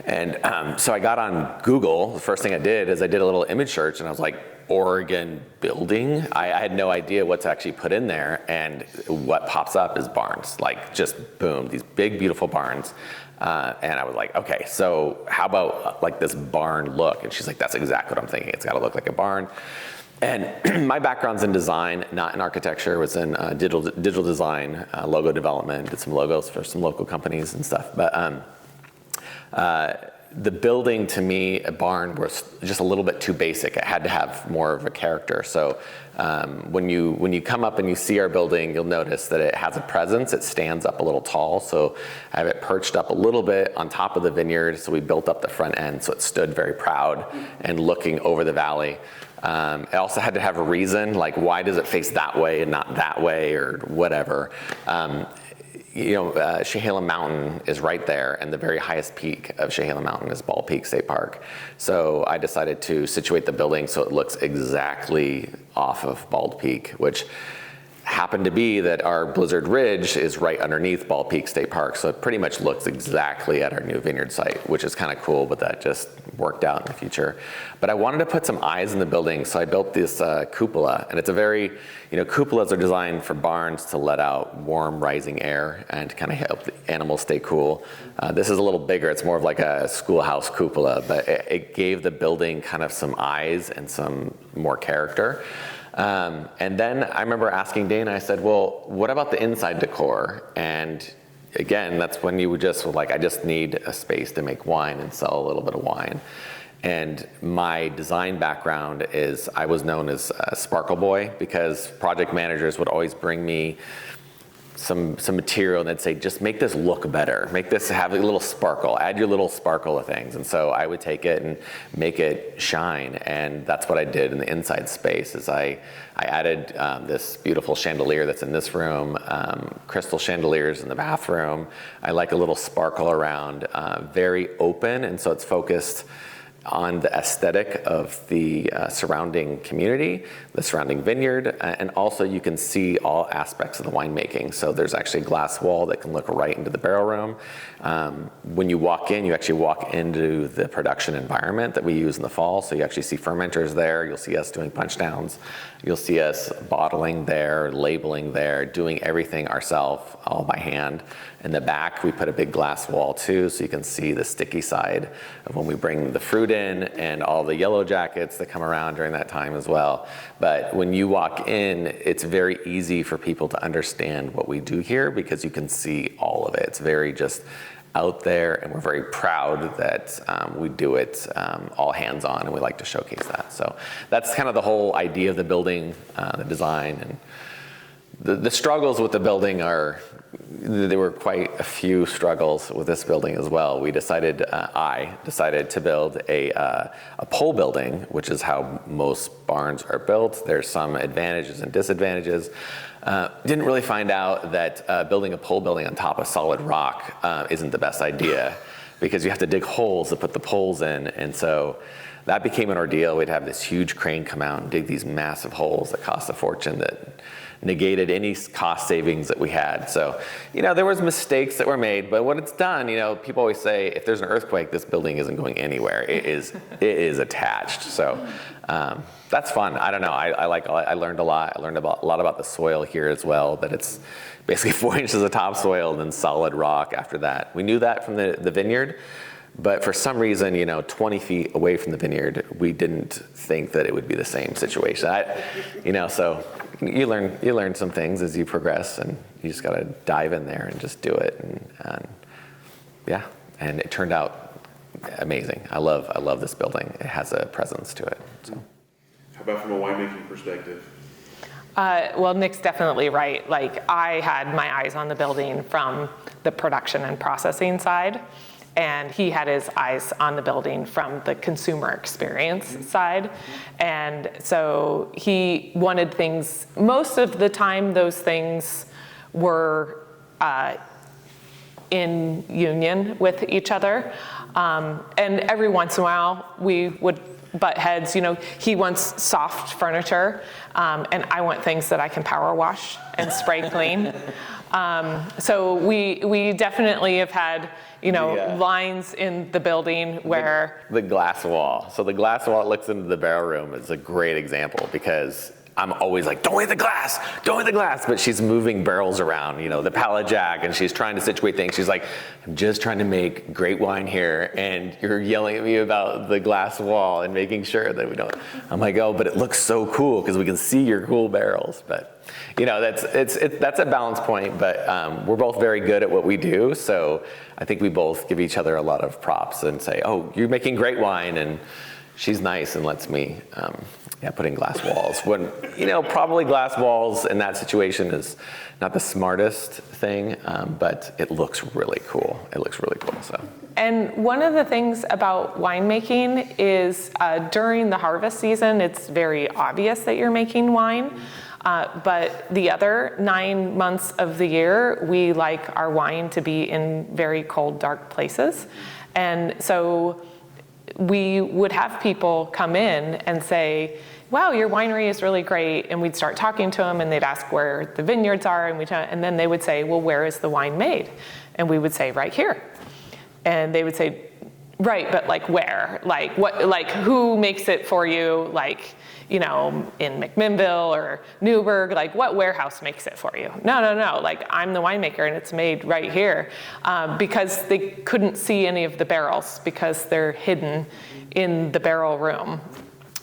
And so I got on Google. The first thing I did is I did a little image search, and I was like, Oregon building? I had no idea what to actually put in there, and what pops up is barns. Like, just boom, these big, beautiful barns. And I was like, okay, so how about like this barn look? And she's like, that's exactly what I'm thinking. It's got to look like a barn. And my background's in design, not in architecture. It was in digital design, logo development, did some logos for some local companies and stuff. But the building, to me, a barn, was just a little bit too basic. It had to have more of a character. So when you come up and you see our building, you'll notice that it has a presence. It stands up a little tall. So I have it perched up a little bit on top of the vineyard. So we built up the front end so it stood very proud and looking over the valley. It also had to have a reason, like, why does it face that way and not that way or whatever. Chehalem Mountain is right there, and the very highest peak of Chehalem Mountain is Bald Peak State Park. So I decided to situate the building so it looks exactly off of Bald Peak, which happened to be that our Blizzard Ridge is right underneath Bald Peak State Park. So it pretty much looks exactly at our new vineyard site, which is kind of cool, but that just worked out in the future. But I wanted to put some eyes in the building, so I built this cupola. And it's a very, cupolas are designed for barns to let out warm rising air and to kind of help the animals stay cool. This is a little bigger. It's more of like a schoolhouse cupola, but it gave the building kind of some eyes and some more character. And then I remember asking Dana, I said, well, what about the inside decor? And again, that's when you would just like, I just need a space to make wine and sell a little bit of wine. And my design background is, I was known as a sparkle boy, because project managers would always bring me some material and they'd say, just make this look better. Make this have a little sparkle, add your little sparkle of things. And so I would take it and make it shine. And that's what I did in the inside space, is I added this beautiful chandelier that's in this room, crystal chandeliers in the bathroom. I like a little sparkle around, very open. And so it's focused on the aesthetic of the surrounding community, the surrounding vineyard, and also you can see all aspects of the winemaking. So there's actually a glass wall that can look right into the barrel room. When you walk in, you actually walk into the production environment that we use in the fall. So you actually see fermenters there. You'll see us doing punch downs. You'll see us bottling there, labeling there, doing everything ourselves, all by hand. In the back, we put a big glass wall too, so you can see the sticky side of when we bring the fruit in, and all the yellow jackets that come around during that time as well. But when you walk in, it's very easy for people to understand what we do here, because you can see all of it. It's very just out there, and we're very proud that we do it all hands on, and we like to showcase that. So that's kind of the whole idea of the building, the design. And the struggles with the building there were quite a few struggles with this building as well. I decided to build a pole building, which is how most barns are built. There's some advantages and disadvantages. Didn't really find out that building a pole building on top of solid rock isn't the best idea, because you have to dig holes to put the poles in. And so that became an ordeal. We'd have this huge crane come out and dig these massive holes that cost a fortune, that negated any cost savings that we had. So, there was mistakes that were made, but when it's done, people always say, if there's an earthquake, this building isn't going anywhere. It is attached. So that's fun. I don't know. I learned a lot. I learned a lot about the soil here as well, that it's basically 4 inches of topsoil and then solid rock after that. We knew that from the vineyard. But for some reason, 20 feet away from the vineyard, we didn't think that it would be the same situation. So you learn some things as you progress, and you just got to dive in there and just do it. And it turned out amazing. I love this building. It has a presence to it. So. How about from a winemaking perspective? Well, Nick's definitely right. Like, I had my eyes on the building from the production and processing side, and he had his eyes on the building from the consumer experience side. And so he wanted things, most of the time those things were in union with each other. And every once in a while, we would butt heads. He wants soft furniture, and I want things that I can power wash and spray clean. So we definitely have had, lines in the building where... The glass wall. So the glass wall that looks into the barrel room is a great example, because I'm always like, don't hit the glass, don't hit the glass. But she's moving barrels around, the pallet jack, and she's trying to situate things. She's like, I'm just trying to make great wine here, and you're yelling at me about the glass wall and making sure that we don't. I'm like, oh, but it looks so cool because we can see your cool barrels. But that's a balance point. But we're both very good at what we do, so I think we both give each other a lot of props and say, oh, you're making great wine, and she's nice and lets me put in glass walls. When, probably glass walls in that situation is not the smartest thing, but it looks really cool. So. And one of the things about winemaking is during the harvest season, it's very obvious that you're making wine. But the other 9 months of the year, we like our wine to be in very cold, dark places. And so we would have people come in and say, wow, your winery is really great. And we'd start talking to them, and they'd ask where the vineyards are. And then they would say, well, where is the wine made? And we would say, right here. And they would say, right, but like where? Like what? Like who makes it for you? Like, in McMinnville or Newburgh, like what warehouse makes it for you? No, like I'm the winemaker and it's made right here, because they couldn't see any of the barrels because they're hidden in the barrel room.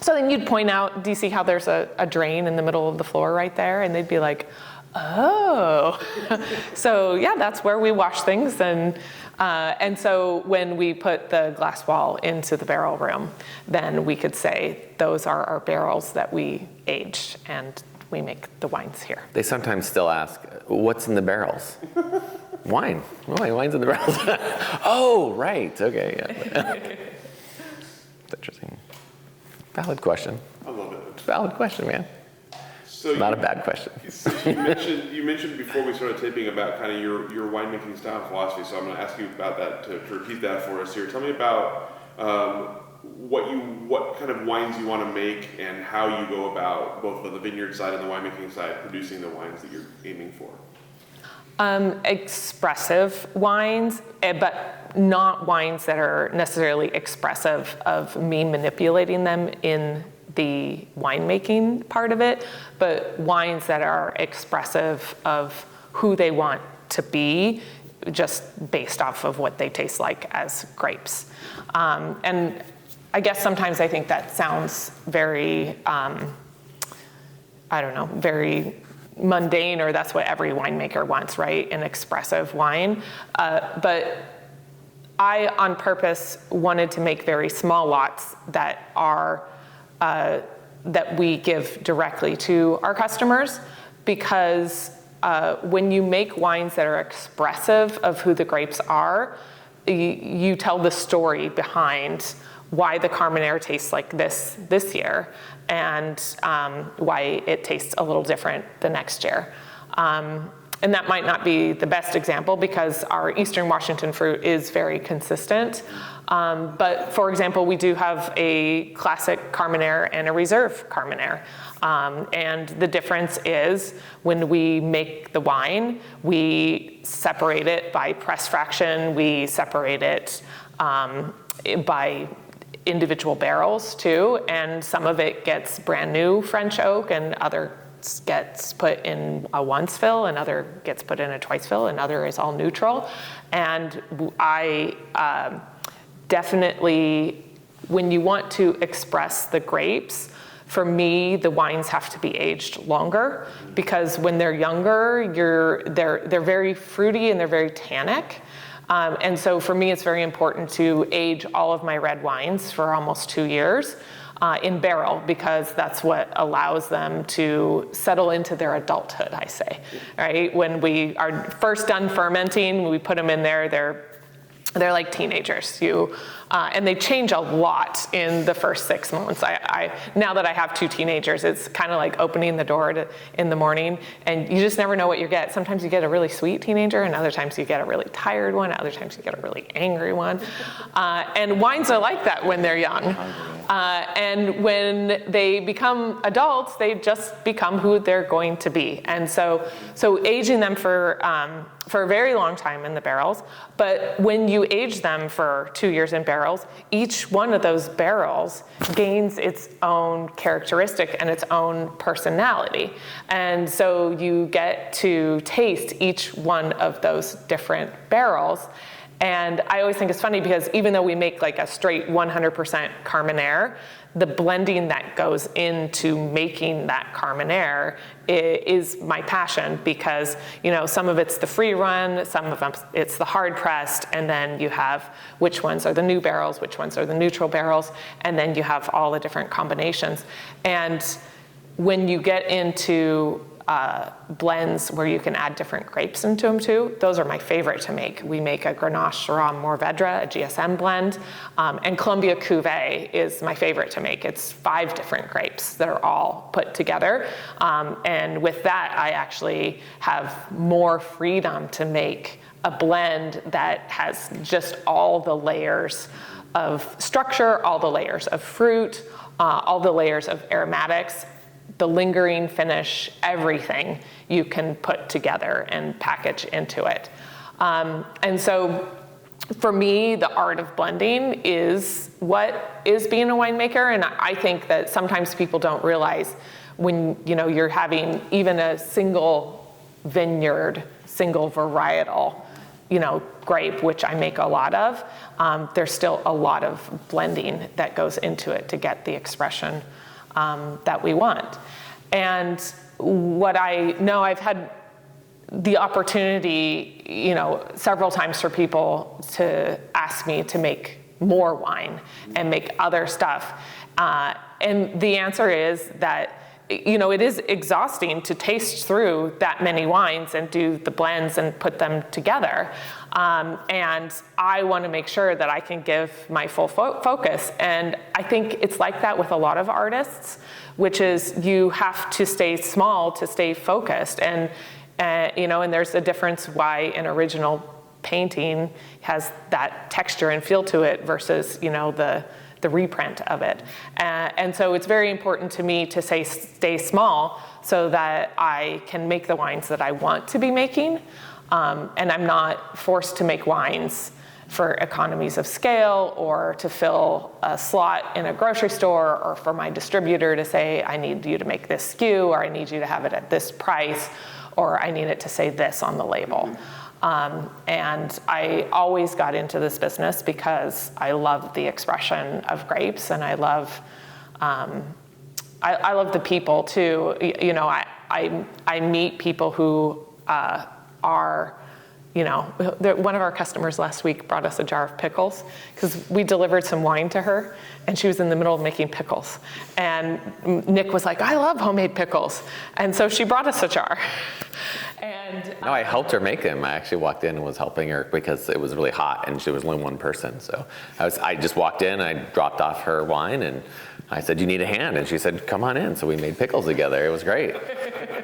So then you'd point out, do you see how there's a drain in the middle of the floor right there? And they'd be like, oh. So yeah, that's where we wash things. And so when we put the glass wall into the barrel room, then we could say those are our barrels that we aged, and we make the wines here. They sometimes still ask, what's in the barrels? Wine. Wine's in the barrels. Oh, right. Okay. Yeah. That's interesting. Valid question. I love it. It's a valid question, man. So not a bad question. You mentioned before we started taping about kind of your winemaking style and philosophy, so I'm going to ask you about that to repeat that for us here. Tell me about what kind of wines you want to make and how you go about, both on the vineyard side and the winemaking side, producing the wines that you're aiming for. Expressive wines, but not wines that are necessarily expressive of me manipulating them in the winemaking part of it, but wines that are expressive of who they want to be, just based off of what they taste like as grapes. And I guess sometimes I think that sounds very, very mundane, or that's what every winemaker wants, right? An expressive wine. But I, on purpose, wanted to make very small lots that are that we give directly to our customers, because when you make wines that are expressive of who the grapes are, you tell the story behind why the Carménère tastes like this year, and why it tastes a little different the next year. And that might not be the best example, because our Eastern Washington fruit is very consistent. But for example, we do have a classic Carménère and a reserve Carménère. And the difference is when we make the wine, we separate it by press fraction, we separate it by individual barrels too, and some of it gets brand new French oak, and other gets put in a once fill, and other gets put in a twice fill, and other is all neutral. And I definitely, when you want to express the grapes, for me, the wines have to be aged longer, because when they're younger, they're very fruity and they're very tannic. And so for me, it's very important to age all of my red wines for almost 2 years in barrel, because that's what allows them to settle into their adulthood, I say, right? When we are first done fermenting, we put them in there, they're They're like teenagers. And they change a lot in the first 6 months. Now that I have 2 teenagers, it's kind of like opening the door in the morning, and you just never know what you get. Sometimes you get a really sweet teenager, and other times you get a really tired one. Other times you get a really angry one. And wines are like that when they're young. And when they become adults, they just become who they're going to be. And so aging them for a very long time in the barrels, but when you age them for 2 years in barrels, each one of those barrels gains its own characteristic and its own personality. And so you get to taste each one of those different barrels. And I always think it's funny because even though we make like a straight 100% Carménère, the blending that goes into making that Carménère is my passion, because some of it's the free run, some of them it's the hard pressed, and then you have which ones are the new barrels, which ones are the neutral barrels, and then you have all the different combinations. And when you get into blends where you can add different grapes into them too, those are my favorite to make. We make a Grenache Syrah Mourvedre, a GSM blend, and Columbia Cuvée is my favorite to make. It's 5 different grapes that are all put together, and with that I actually have more freedom to make a blend that has just all the layers of structure, all the layers of fruit, all the layers of aromatics, the lingering finish, everything you can put together and package into it. And so for me, the art of blending is what is being a winemaker. And I think that sometimes people don't realize when you're having even a single vineyard, single varietal, grape, which I make a lot of, there's still a lot of blending that goes into it to get the expression that we want. And what I know, I've had the opportunity, several times for people to ask me to make more wine and make other stuff. And the answer is that, it is exhausting to taste through that many wines and do the blends and put them together. And I want to make sure that I can give my full focus. And I think it's like that with a lot of artists, which is you have to stay small to stay focused. And there's a difference why an original painting has that texture and feel to it versus, the reprint of it. And so it's very important to me to stay small so that I can make the wines that I want to be making. And I'm not forced to make wines for economies of scale or to fill a slot in a grocery store, or for my distributor to say, I need you to make this SKU, or I need you to have it at this price, or I need it to say this on the label. And I always got into this business because I love the expression of grapes, and I love the people too. I meet people who are, one of our customers last week brought us a jar of pickles because we delivered some wine to her and she was in the middle of making pickles. And Nick was like, I love homemade pickles. And so she brought us a jar. And no, I helped her make them. I actually walked in and was helping her because it was really hot and she was only one person. So I just walked in, I dropped off her wine, and I said, you need a hand? And she said, come on in. So we made pickles together. It was great.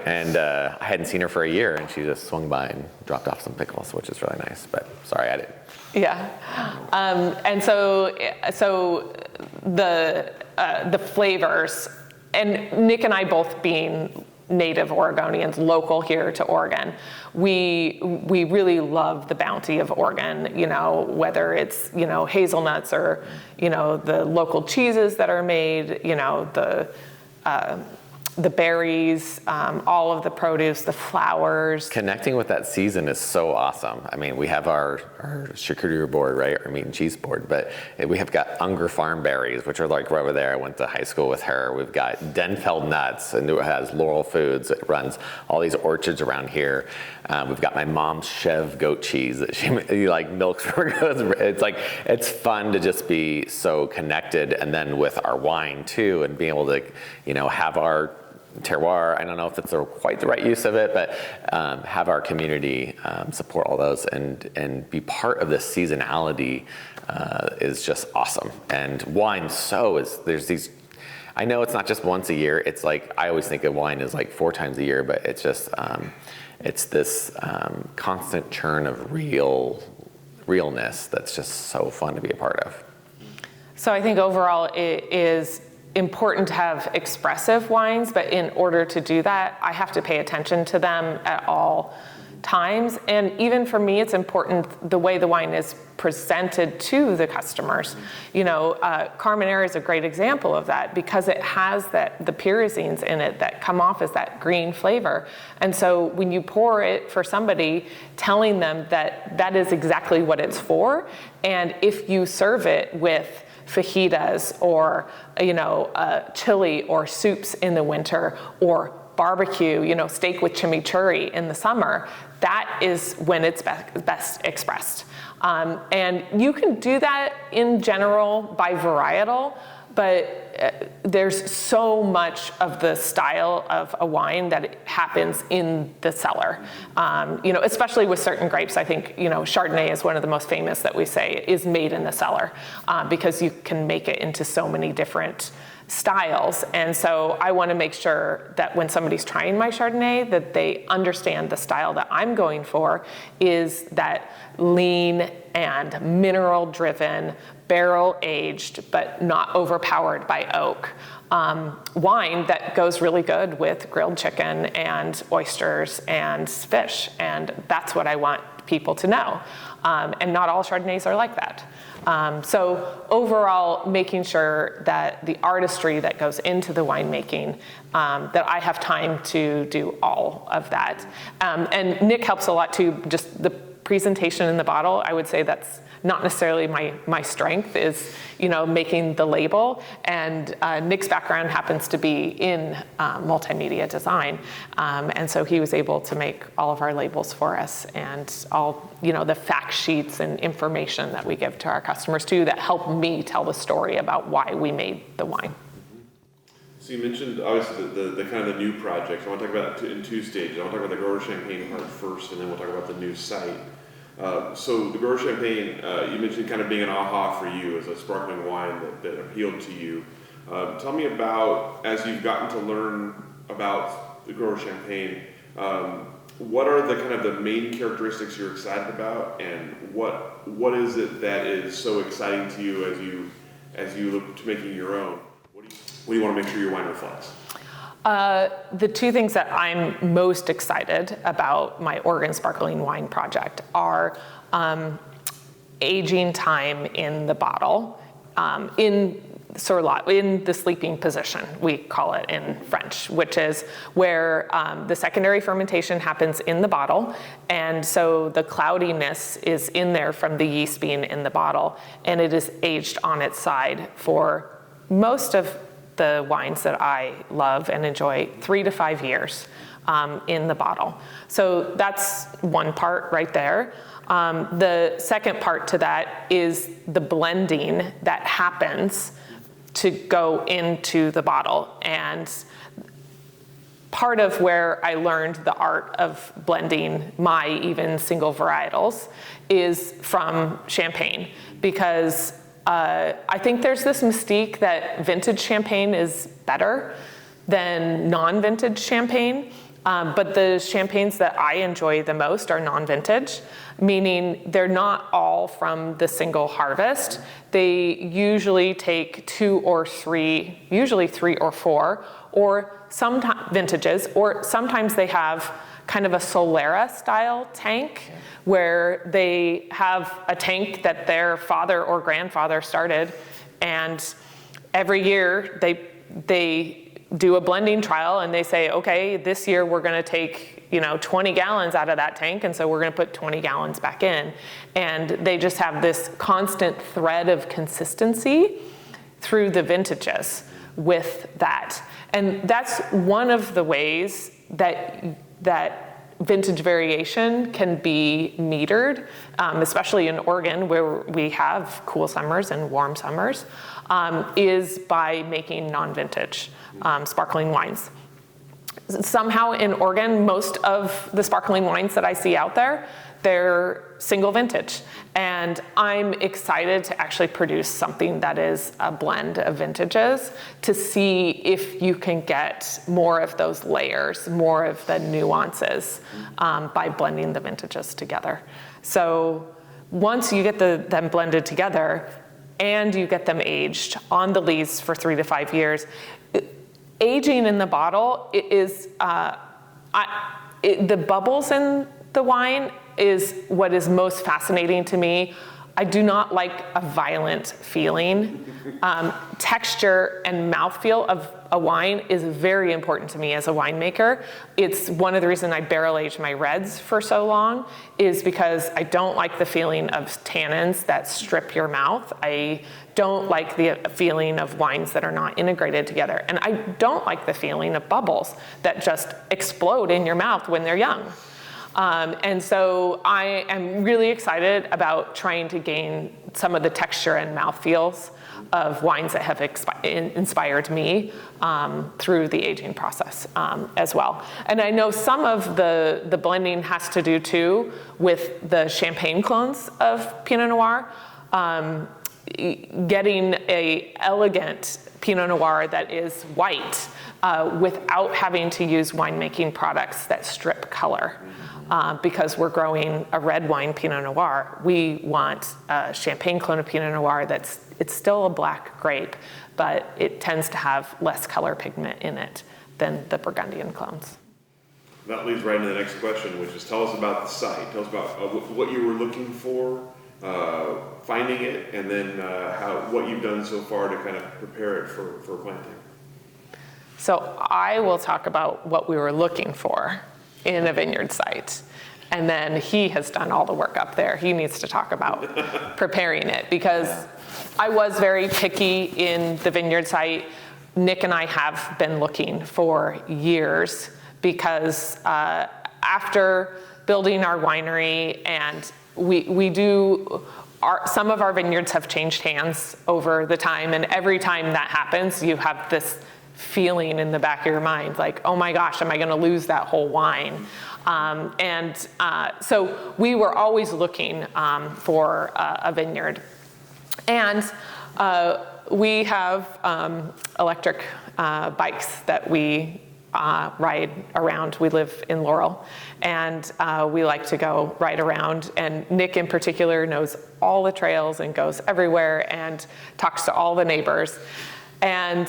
And I hadn't seen her for a year, and she just swung by and dropped off some pickles, which is really nice. But sorry, I didn't. Yeah. And so the flavors, and Nick and I both being native Oregonians, local here to Oregon, we really love the bounty of Oregon, whether it's, hazelnuts or, the local cheeses that are made, the berries, all of the produce, the flowers. Connecting with that season is so awesome. I mean, we have our charcuterie board, right? Our meat and cheese board, but we have got Unger Farm berries, which are like right over there. I went to high school with her. We've got Denfeld nuts, and it has Laurel Foods. It runs all these orchards around here. We've got my mom's Chev goat cheese that she milks for goats. It's fun to just be so connected, and then with our wine too, and being able to, have our terroir. I don't know if it's quite the right use of it, but have our community support all those and be part of this seasonality is just awesome. And wine there's these, I know it's not just once a year. It's like, I always think of wine as like 4 times a year, but it's just, it's this constant churn of realness that's just so fun to be a part of. So I think overall it is important to have expressive wines, but in order to do that, I have to pay attention to them at all times. And even for me, it's important the way the wine is presented to the customers. You know, Carménère is a great example of that because it has the pyrazines in it that come off as that green flavor. And so when you pour it for somebody, telling them that that is exactly what it's for, and if you serve it with fajitas or, you know, chili or soups in the winter, or barbecue, you know, steak with chimichurri in the summer, that is when it's best expressed. And you can do that in general by varietal, but there's so much of the style of a wine that happens in the cellar. You know, especially with certain grapes. I think, you know, Chardonnay is one of the most famous that we say is made in the cellar because you can make it into so many different styles. And so I want to make sure that when somebody's trying my Chardonnay, that they understand the style that I'm going for is that lean and mineral driven, barrel aged, but not overpowered by oak. Wine that goes really good with grilled chicken and oysters and fish. And that's what I want people to know. And not all Chardonnays are like that. So overall, making sure that the artistry that goes into the winemaking, that I have time to do all of that. And Nick helps a lot too, just the presentation in the bottle. I would say that's not necessarily my strength, is, you know, making the label. And Nick's background happens to be in multimedia design. And so he was able to make all of our labels for us, and all, you know, the fact sheets and information that we give to our customers too, that help me tell the story about why we made the wine. So you mentioned obviously the kind of the new projects. I want to talk about it in 2 stages. I want to talk about the grower champagne part first, and then we'll talk about the new site. So the grower champagne, you mentioned kind of being an aha for you as a sparkling wine that appealed to you. Tell me about, as you've gotten to learn about the grower champagne, what are the kind of the main characteristics you're excited about, and what is it that is so exciting to you as you look to making your own? What do you want to make sure your wine reflects? The 2 things that I'm most excited about my Oregon Sparkling Wine project are aging time in the bottle, in the sleeping position, we call it in French, which is where the secondary fermentation happens in the bottle. And so the cloudiness is in there from the yeast being in the bottle, and it is aged on its side for most of the wines that I love and enjoy, 3 to 5 years in the bottle. So that's one part right there. The second part to that is the blending that happens to go into the bottle. And part of where I learned the art of blending my even single varietals is from champagne, because I think there's this mystique that vintage champagne is better than non-vintage champagne, but the champagnes that I enjoy the most are non-vintage, meaning they're not all from the single harvest. They usually take 2 or 3, usually 3 or 4, or sometimes vintages, or sometimes they have kind of a Solera style tank, where they have a tank that their father or grandfather started, and every year they do a blending trial, and they say, okay, this year we're going to take, you know, 20 gallons out of that tank, and so we're going to put 20 gallons back in. And they just have this constant thread of consistency through the vintages with that. And that's one of the ways that vintage variation can be metered, especially in Oregon, where we have cool summers and warm summers, is by making non-vintage sparkling wines. somehow in Oregon, most of the sparkling wines that I see out there, they're single vintage. And I'm excited to actually produce something that is a blend of vintages to see if you can get more of those layers, more of the nuances by blending the vintages together. So once you get them blended together and you get them aged on the lees for 3 to 5 years, aging in the bottle is, the bubbles in the wine is what is most fascinating to me. I do not like a violent feeling. Texture and mouthfeel of a wine is very important to me as a winemaker. It's one of the reasons I barrel aged my reds for so long, is because I don't like the feeling of tannins that strip your mouth. I don't like the feeling of wines that are not integrated together. And I don't like the feeling of bubbles that just explode in your mouth when they're young. And so I am really excited about trying to gain some of the texture and mouthfeels of wines that have inspired me through the aging process as well. And I know some of the blending has to do too with the champagne clones of Pinot Noir. Getting a elegant Pinot Noir that is white without having to use winemaking products that strip color. Because we're growing a red wine Pinot Noir, we want a champagne clone of Pinot Noir it's still a black grape, but it tends to have less color pigment in it than the Burgundian clones. That leads right into the next question, which is tell us about the site. Tell us about what you were looking for, finding it, and then what you've done so far to kind of prepare it for planting. So I will talk about what we were looking for in a vineyard site. And then he has done all the work up there. He needs to talk about preparing it, because I was very picky in the vineyard site. Nick and I have been looking for years, because after building our winery, and some of our vineyards have changed hands over the time, and every time that happens, you have this feeling in the back of your mind, like, oh my gosh, am I gonna lose that whole wine? So we were always looking for a vineyard. And we have electric bikes that we ride around. We live in Laurel, and we like to go ride around. And Nick in particular knows all the trails and goes everywhere and talks to all the neighbors. And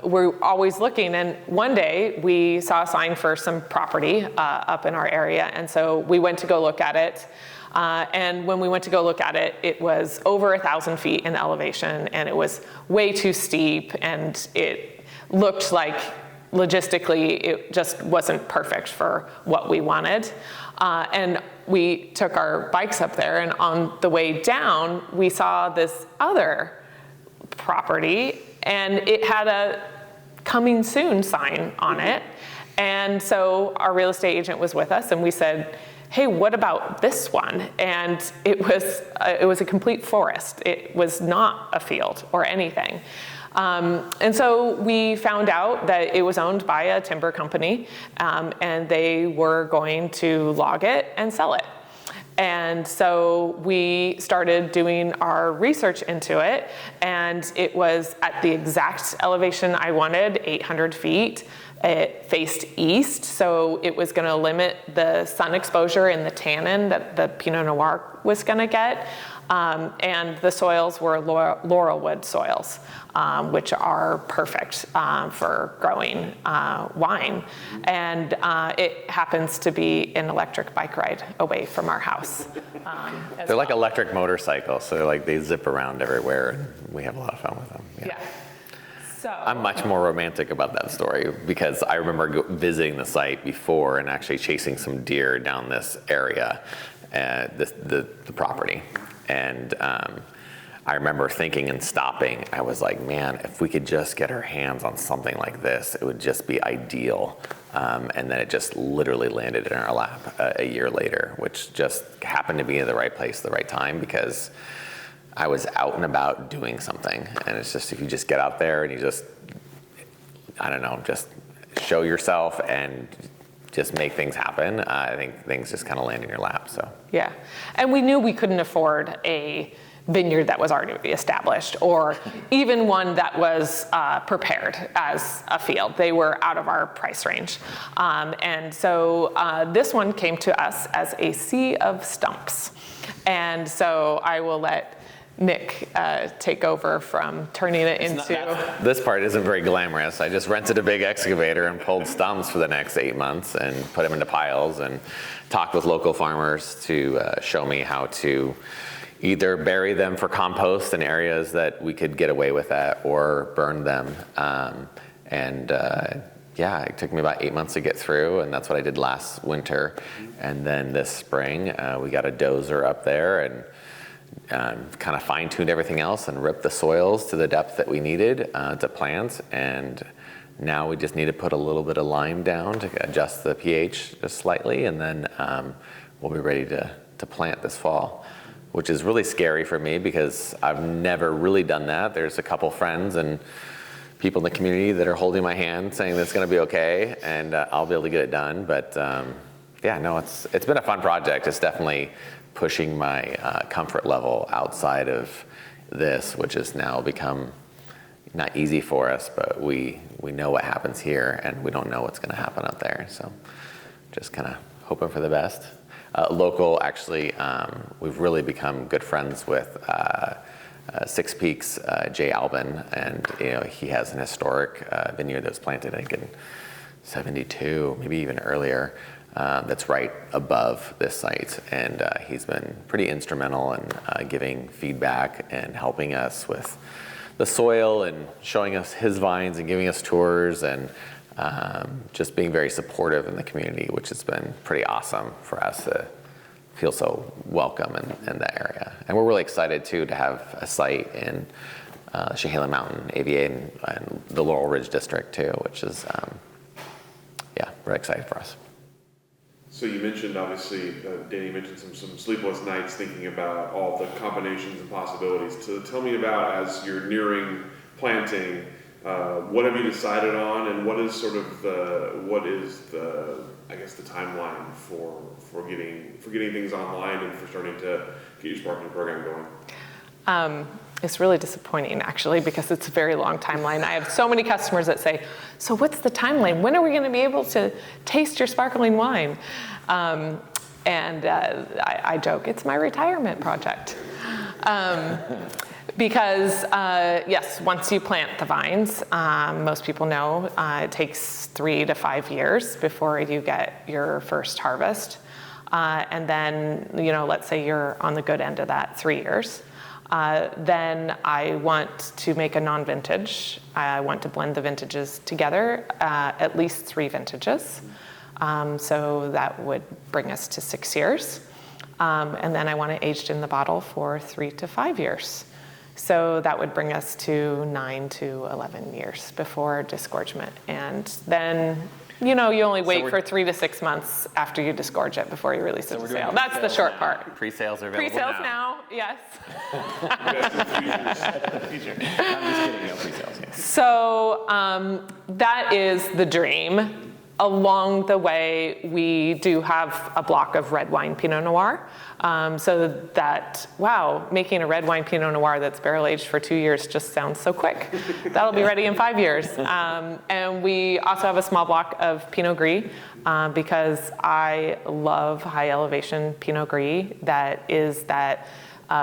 we're always looking, and one day we saw a sign for some property up in our area, and so we went to go look at it. And when we went to go look at it, it was over 1,000 feet in elevation, and it was way too steep, and it looked like logistically it just wasn't perfect for what we wanted. And we took our bikes up there, and on the way down, we saw this other property, and it had a coming soon sign on it. And so our real estate agent was with us, and we said, hey, what about this one? And it was a complete forest. It was not a field or anything. And so we found out that it was owned by a timber company, and they were going to log it and sell it. And so we started doing our research into it, and it was at the exact elevation I wanted, 800 feet. It faced east, so it was going to limit the sun exposure and the tannin that the Pinot Noir was going to get. And the soils were laurelwood soils, which are perfect for growing wine. And it happens to be an electric bike ride away from our house. They're like electric motorcycles, so like they zip around everywhere, and we have a lot of fun with them. Yeah. So I'm much more romantic about that story, because I remember visiting the site before and actually chasing some deer down this area, the property. And I remember thinking and stopping. I was like, man, if we could just get our hands on something like this, it would just be ideal. And then it just literally landed in our lap a year later, which just happened to be in the right place at the right time, because I was out and about doing something. And it's just, if you just get out there and you just, I don't know, just show yourself and just make things happen, I think things just kind of land in your lap. So Yeah, and we knew we couldn't afford a vineyard that was already established, or even one that was prepared as a field. They were out of our price range. And so this one came to us as a sea of stumps. And so I will let Nick take over from turning it into... This part isn't very glamorous. I just rented a big excavator and pulled stumps for the next 8 months and put them into piles and talked with local farmers to show me how to either bury them for compost in areas that we could get away with that, or burn them. Yeah, it took me about 8 months to get through, and that's what I did last winter. And then this spring, we got a dozer up there and kind of fine-tuned everything else and ripped the soils to the depth that we needed to plant. And now we just need to put a little bit of lime down to adjust the pH just slightly, and then we'll be ready to plant this fall, which is really scary for me because I've never really done that. There's a couple friends and people in the community that are holding my hand saying that it's going to be okay, and I'll be able to get it done. But yeah, no, it's been a fun project. It's definitely pushing my comfort level outside of this, which has now become not easy for us, but we know what happens here and we don't know what's going to happen up there. So just kind of hoping for the best. Local, actually, we've really become good friends with Six Peaks, Jay Albin, and he has an historic vineyard that was planted, I think, in 72, maybe even earlier. That's right above this site, and he's been pretty instrumental in giving feedback and helping us with the soil and showing us his vines and giving us tours, and just being very supportive in the community, which has been pretty awesome for us to feel so welcome in that area. And we're really excited too to have a site in Chehalem Mountain, AVA, and the Laurel Ridge District too, which is yeah, very excited for us. So you mentioned, obviously, Danny mentioned some sleepless nights thinking about all the combinations and possibilities. So tell me about, as you're nearing planting, what have you decided on, and what is sort of the I guess the timeline for getting things online and for starting to get your sparkling program going? It's really disappointing, actually, because it's a very long timeline. I have so many customers that say, so what's the timeline? When are we going to be able to taste your sparkling wine? I joke, it's my retirement project. Because, yes, once you plant the vines, most people know it takes 3 to 5 years before you get your first harvest. And then, let's say you're on the good end of that, 3 years. Then I want to make a non-vintage. I want to blend the vintages together, at least 3 vintages. So that would bring us to 6 years. And then I want it aged in the bottle for 3 to 5 years. So that would bring us to 9 to 11 years before disgorgement. And then, you only wait for 3 to 6 months after you disgorge it before you release it to sale. That's the short part. Pre-sales are available Pre-sales now, yes. I'm just kidding, no pre-sales. Yeah. So that is the dream. Along the way, we do have a block of red wine Pinot Noir. So that, wow, making a red wine Pinot Noir that's barrel aged for 2 years just sounds so quick. That'll be ready in 5 years. And we also have a small block of Pinot Gris because I love high elevation Pinot Gris. That is that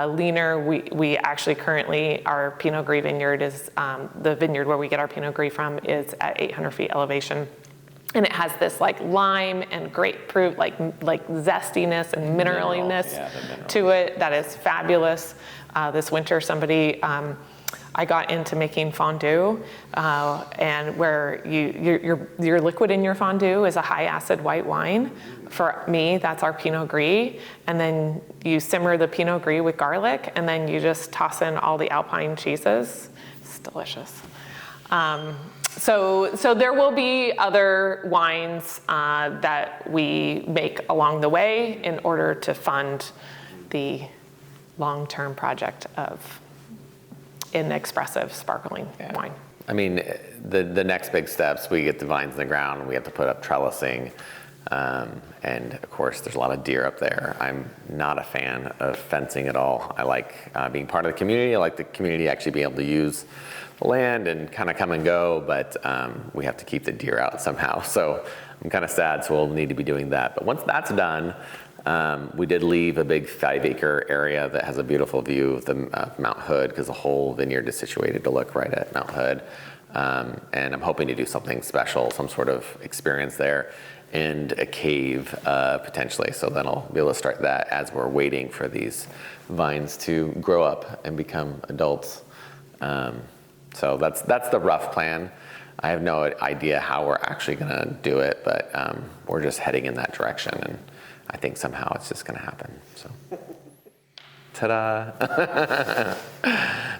leaner. We actually currently, our Pinot Gris vineyard is, the vineyard where we get our Pinot Gris from is at 800 feet elevation. And it has this like lime and grapefruit, like zestiness and mineraliness to it that is fabulous. This winter, I got into making fondue, and where your liquid in your fondue is a high acid white wine. For me, that's our Pinot Gris, and then you simmer the Pinot Gris with garlic, and then you just toss in all the Alpine cheeses. It's delicious. So there will be other wines that we make along the way in order to fund the long-term project of inexpressive sparkling wine. I mean, the next big steps, we get the vines in the ground, and we have to put up trellising. And of course, there's a lot of deer up there. I'm not a fan of fencing at all. I like being part of the community. I like the community actually being able to use the land and kind of come and go, but we have to keep the deer out somehow. So I'm kind of sad, so we'll need to be doing that. But once that's done, we did leave a big 5-acre area that has a beautiful view of Mount Hood, because the whole vineyard is situated to look right at Mount Hood. And I'm hoping to do something special, some sort of experience there, and a cave potentially. So then I'll be able to start that as we're waiting for these vines to grow up and become adults. So that's the rough plan. I have no idea how we're actually going to do it, but we're just heading in that direction, and I think somehow it's just going to happen. So, ta-da!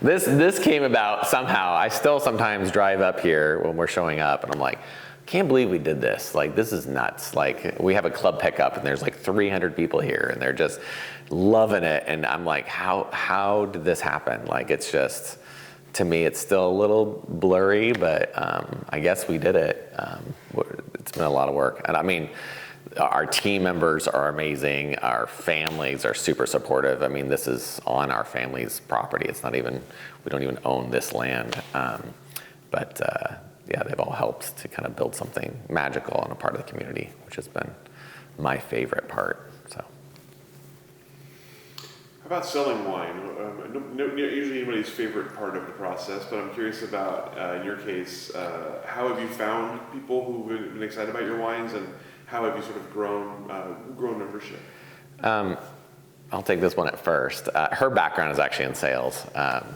This came about somehow. I still sometimes drive up here when we're showing up, and I'm like, can't believe we did this. Like, this is nuts. Like, we have a club pickup, and there's like 300 people here, and they're just loving it. And I'm like, how did this happen? Like, it's just, to me, it's still a little blurry, but I guess we did it. It's been a lot of work. And I mean, our team members are amazing. Our families are super supportive. I mean, this is on our family's property. It's not even, we don't even own this land. But yeah, they've all helped to kind of build something magical and a part of the community, which has been my favorite part. So. How about selling wine? Usually anybody's favorite part of the process, but I'm curious about, in your case, how have you found people who've been excited about your wines, and how have you sort of grown membership? I'll take this one at first. Her background is actually in sales,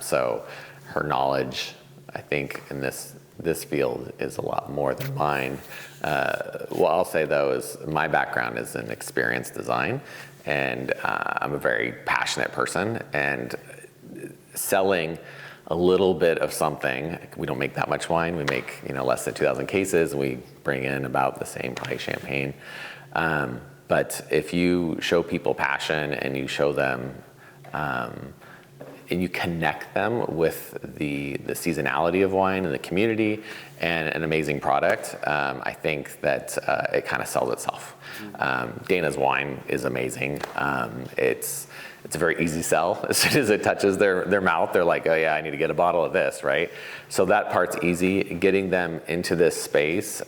so her knowledge, I think, in this field is a lot more than mine. What I'll say though is my background is in experience design, and I'm a very passionate person, and selling a little bit of something, we don't make that much wine, we make less than 2,000 cases, and we bring in about the same probably champagne. But if you show people passion and you show them and you connect them with the seasonality of wine and the community and an amazing product, I think that it kind of sells itself. Dana's wine is amazing. It's a very easy sell. As soon as it touches their mouth, they're like, oh yeah, I need to get a bottle of this, right? So that part's easy. Getting them into this space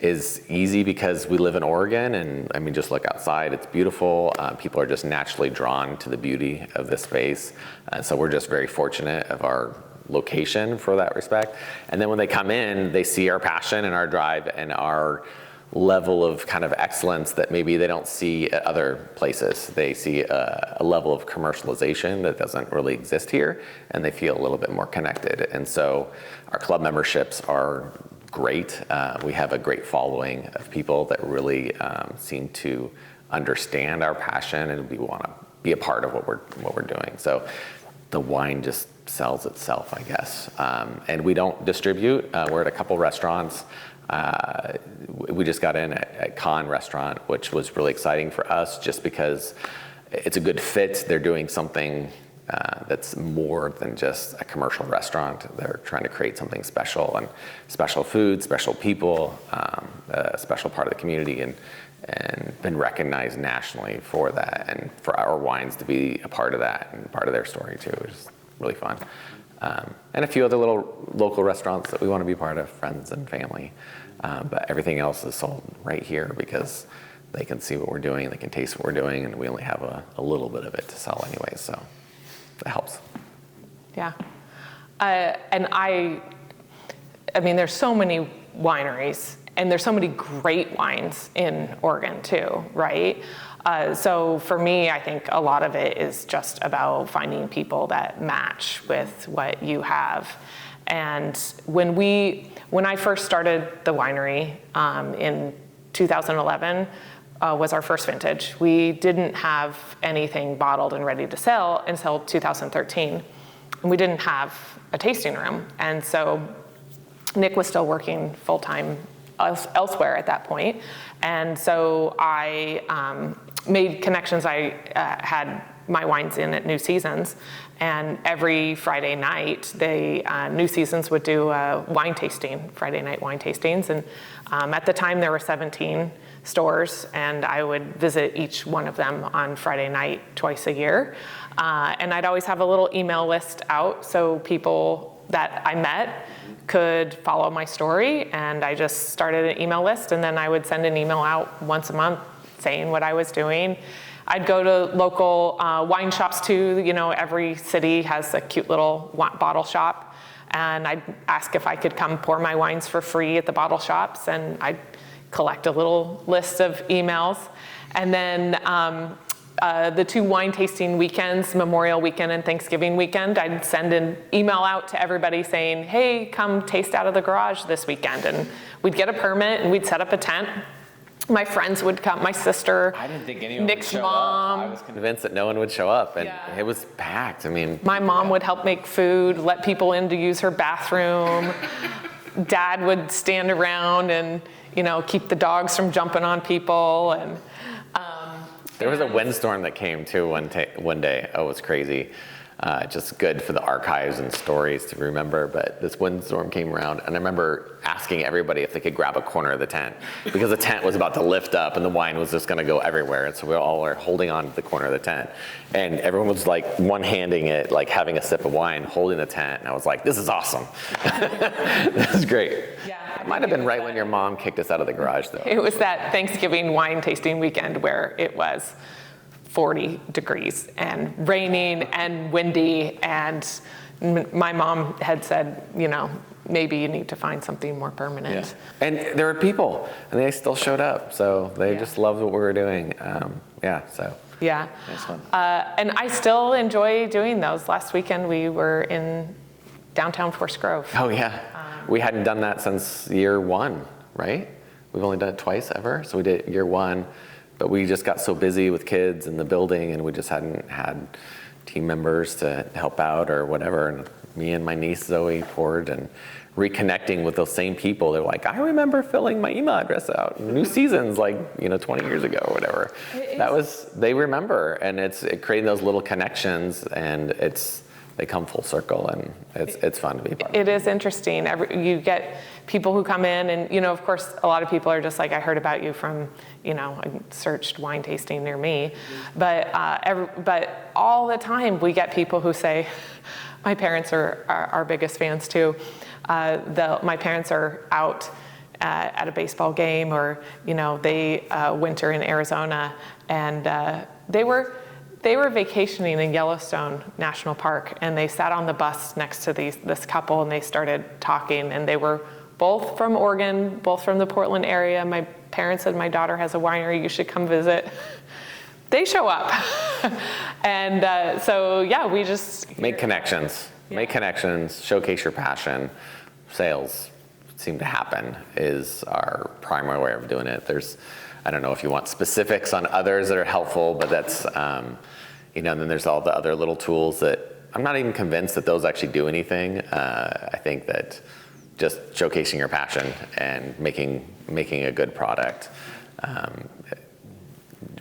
is easy because we live in Oregon, and I mean, just look outside, it's beautiful. People are just naturally drawn to the beauty of this space. So we're just very fortunate of our location for that respect. And then when they come in, they see our passion and our drive and our level of kind of excellence that maybe they don't see at other places. They see a level of commercialization that doesn't really exist here, and they feel a little bit more connected. And so our club memberships are great. We have a great following of people that really seem to understand our passion, and we want to be a part of what we're doing. So the wine just sells itself, I guess. And we don't distribute. We're at a couple restaurants. We just got in at Khan Restaurant, which was really exciting for us just because it's a good fit. They're doing something that's more than just a commercial restaurant. They're trying to create something special, and special food, special people, a special part of the community, and been recognized nationally for that, and for our wines to be a part of that and part of their story too, which is really fun. And a few other little local restaurants that we want to be part of, friends and family. But everything else is sold right here because they can see what we're doing, they can taste what we're doing, and we only have a little bit of it to sell anyway, so that helps. Yeah. And I mean, there's so many wineries, and there's so many great wines in Oregon too, right? So for me, I think a lot of it is just about finding people that match with what you have. And when I first started the winery in 2011, was our first vintage. We didn't have anything bottled and ready to sell until 2013. And we didn't have a tasting room. And so Nick was still working full-time elsewhere at that point. And so I made connections. I had my wines in at New Seasons. And every Friday night, New Seasons would do a wine tasting, Friday night wine tastings. And at the time, there were 17 stores, and I would visit each one of them on Friday night twice a year. And I'd always have a little email list out so people that I met could follow my story, and I just started an email list, and then I would send an email out once a month saying what I was doing. I'd go to local wine shops too. You know, every city has a cute little bottle shop, and I'd ask if I could come pour my wines for free at the bottle shops, and I'd collect a little list of emails. And then the 2 wine tasting weekends, Memorial Weekend and Thanksgiving weekend, I'd send an email out to everybody saying, hey, come taste out of the garage this weekend. And we'd get a permit and we'd set up a tent. My friends would come, my sister, I didn't think anyone Nick's would show mom. up. I was convinced that no one would show up, and it was packed. I mean, My mom would help make food, let people in to use her bathroom. Dad would stand around and, you know, keep the dogs from jumping on people. And there was a windstorm that came too one day. Oh, it was crazy. Just good for the archives and stories to remember. But this windstorm came around, and I remember asking everybody if they could grab a corner of the tent, because the tent was about to lift up and the wine was just going to go everywhere. And so we all were holding on to the corner of the tent, and everyone was like one-handing it, like having a sip of wine, holding the tent. And I was like, this is awesome. This is great. Yeah. It might have been right when your mom kicked us out of the garage, though. It was that Thanksgiving wine tasting weekend where it was 40 degrees and raining and windy, and my mom had said, you know, maybe you need to find something more permanent. Yeah. And there were people, and they still showed up, so they just loved what we were doing. Yeah. It's fun. And I still enjoy doing those. Last weekend we were in downtown Forest Grove. Oh yeah, we hadn't done that since year 1, right? We've only done it twice ever, so we did year 1. But we just got so busy with kids and the building, and we just hadn't had team members to help out or whatever. And me and my niece Zoe poured, and reconnecting with those same people. They're like, I remember filling my email address out in New Seasons, like, 20 years ago or whatever. They remember, and it's creating those little connections, and they come full circle, and it's fun to be part of. It is interesting. You get people who come in, and of course, a lot of people are just like, I heard about you from, I searched wine tasting near me, but all the time we get people who say, my parents are our biggest fans too. My parents are out at a baseball game, or they winter in Arizona, and they were vacationing in Yellowstone National Park, and they sat on the bus next to this couple, and they started talking, and they were both from Oregon, both from the Portland area. My parents said, my daughter has a winery, you should come visit. They show up. And so, yeah, we just... Make connections. Yeah. Make connections, showcase your passion. Sales seem to happen is our primary way of doing it. I don't know if you want specifics on others that are helpful, but that's, then there's all the other little tools that I'm not even convinced that those actually do anything. I think that just showcasing your passion and making a good product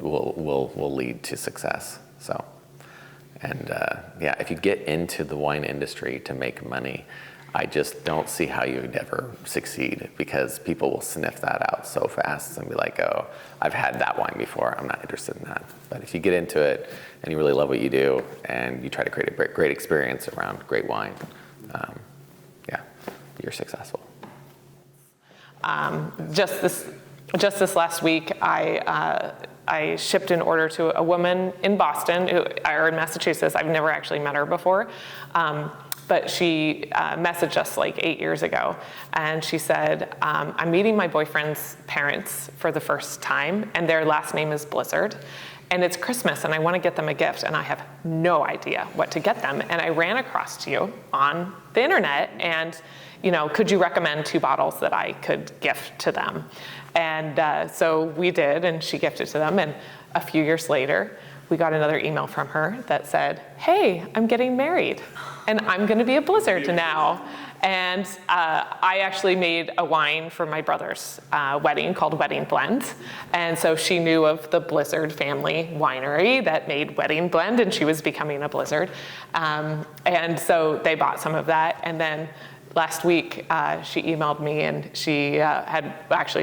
will lead to success. So, and if you get into the wine industry to make money, I just don't see how you would ever succeed, because people will sniff that out so fast and be like, oh, I've had that wine before, I'm not interested in that. But if you get into it and you really love what you do and you try to create a great experience around great wine, you're successful. Just this last week, I shipped an order to a woman in Boston, or in Massachusetts. I've never actually met her before. But she messaged us like 8 years ago, and she said, I'm meeting my boyfriend's parents for the first time, and their last name is Blizzard, and it's Christmas, and I want to get them a gift, and I have no idea what to get them. And I ran across you on the internet, and could you recommend 2 bottles that I could gift to them? And so we did, and she gifted to them, and a few years later, we got another email from her that said, hey, I'm getting married, and I'm going to be a Blizzard now. And I actually made a wine for my brother's wedding called Wedding Blend. And so she knew of the Blizzard family winery that made Wedding Blend, and she was becoming a Blizzard. And so they bought some of that. And then last week, she emailed me, and she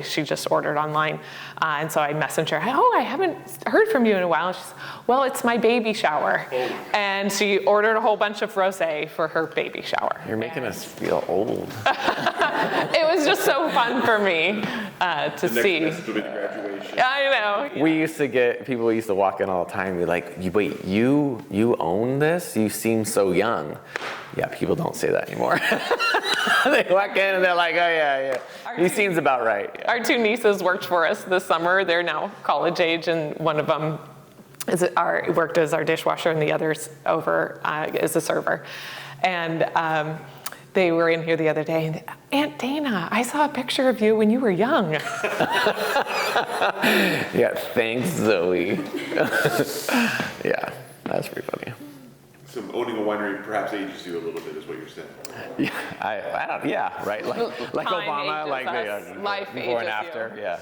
she just ordered online. And so I messaged her, oh, I haven't heard from you in a while. And she said, well, it's my baby shower. And she ordered a whole bunch of rosé for her baby shower. You're making us feel old. It was just so fun for me to see. The next will be the graduation. I know. We used to get, people used to walk in all the time and be like, wait, you own this? You seem so young. Yeah, people don't say that anymore. They walk in and they're like, oh yeah. He seems about right. Yeah. Our two nieces worked for us this summer. They're now college age, and one of them worked as our dishwasher, and the other's over as a server. And they were in here the other day, and Aunt Dana, I saw a picture of you when you were young. Yeah, thanks, Zoe. Yeah, that's pretty funny. So owning a winery perhaps ages you a little bit, is what you're saying. Yeah, I don't. Yeah, right. Like Time Obama, ages like us. Life before and ages after. you. Yeah.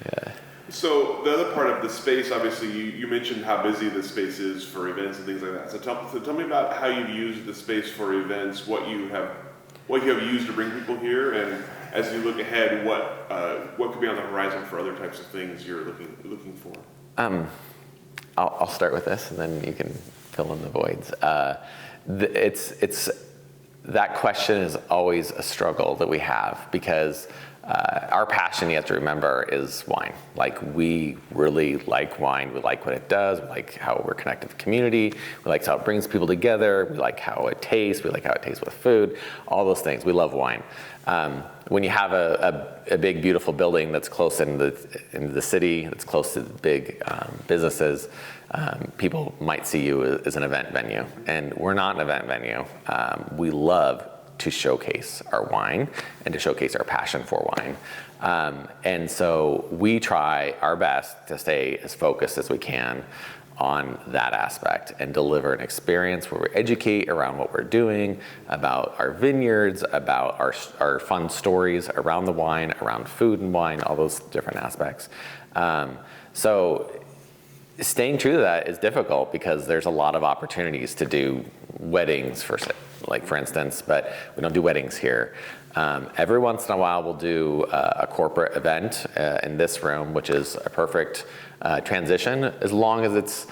Yeah. So the other part of the space, obviously, you mentioned how busy the space is for events and things like that. So tell me about how you've used the space for events, what you have used to bring people here, and as you look ahead, what could be on the horizon for other types of things you're looking for. I'll start with this, and then you can fill in the voids. It's that question is always a struggle that we have, because our passion, you have to remember, is wine. Like, we really like wine. We like what it does. We like how we're connected to the community. We like how it brings people together. We like how it tastes. We like how it tastes with food. All those things. We love wine. When you have a big, beautiful building that's close into the city, that's close to big businesses, people might see you as an event venue. And we're not an event venue. We love to showcase our wine and to showcase our passion for wine. And so we try our best to stay as focused as we can on that aspect and deliver an experience where we educate around what we're doing, about our vineyards, about our fun stories around the wine, around food and wine, all those different aspects. So staying true to that is difficult, because there's a lot of opportunities to do weddings, for instance, but we don't do weddings here. Every once in a while, we'll do a corporate event in this room, which is a perfect transition, as long as it's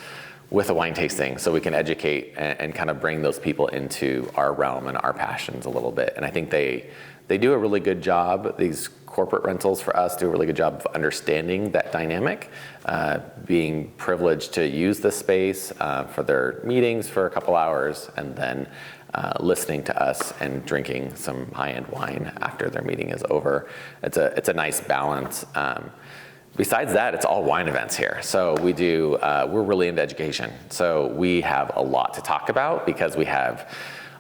with a wine tasting, so we can educate and kind of bring those people into our realm and our passions a little bit. And I think they do a really good job. These corporate rentals for us do a really good job of understanding that dynamic, being privileged to use the space for their meetings for a couple hours, and then listening to us and drinking some high-end wine after their meeting is over. It's a nice balance. Besides that, it's all wine events here. So we're really into education. So we have a lot to talk about, because we have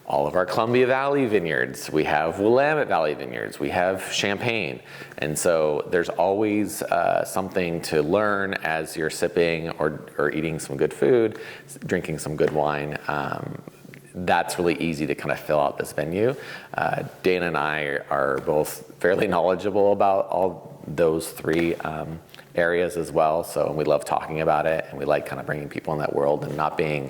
all of our Columbia Valley vineyards, we have Willamette Valley vineyards, we have Champagne. And so there's always something to learn as you're sipping or eating some good food, drinking some good wine. That's really easy to kind of fill out this venue. Dana and I are both fairly knowledgeable about all those three areas as well. So we love talking about it, and we like kind of bringing people in that world and not being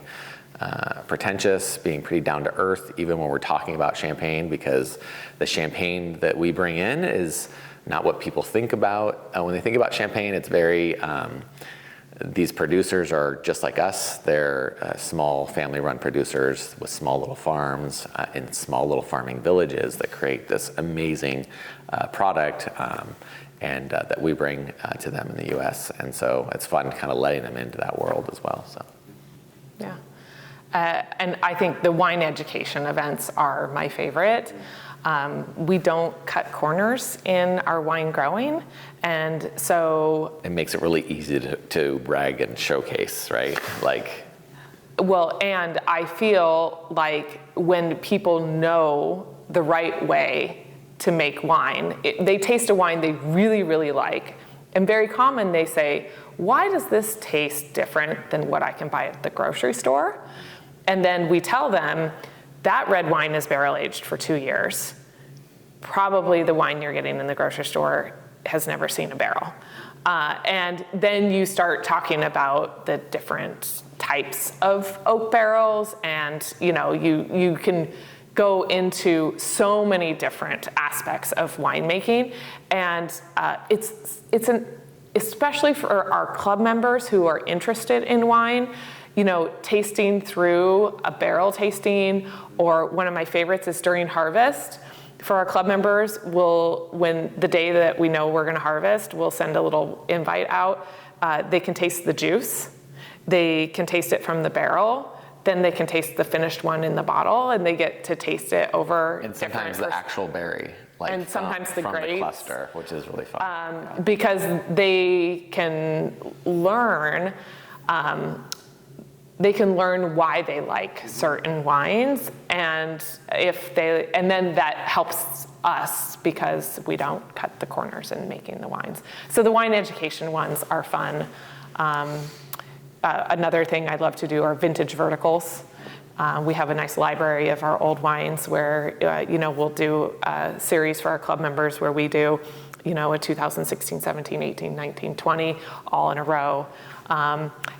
pretentious, being pretty down to earth, even when we're talking about champagne, because the champagne that we bring in is not what people think about. When they think about champagne, it's very, these producers are just like us. They're small family-run producers with small little farms in small little farming villages that create this amazing product and that we bring to them in the US. And so it's fun kind of letting them into that world as well. So. Yeah. And I think the wine education events are my favorite. We don't cut corners in our wine growing, and so it makes it really easy to brag and showcase, right? Well, and I feel like when people know the right way to make wine, they taste a wine they really, really like, and very common they say, why does this taste different than what I can buy at the grocery store? And then we tell them, that red wine is barrel aged for 2 years. Probably the wine you're getting in the grocery store has never seen a barrel. And then you start talking about the different types of oak barrels, and you can go into so many different aspects of winemaking, and especially for our club members who are interested in wine, tasting through a barrel tasting, or one of my favorites is during harvest. For our club members, when the day that we know we're going to harvest, we'll send a little invite out. They can taste the juice. They can taste it from the barrel. Then they can taste the finished one in the bottle, and they get to taste it over. And sometimes the actual berry, and sometimes the from grapes, the cluster, which is really fun. because they can learn. They can learn why they like certain wines, and then that helps us because we don't cut the corners in making the wines. So the wine education ones are fun. Another thing I'd love to do are vintage verticals. We have a nice library of our old wines where we'll do a series for our club members where we do a 2016, 17, 18, 19, 20 all in a row.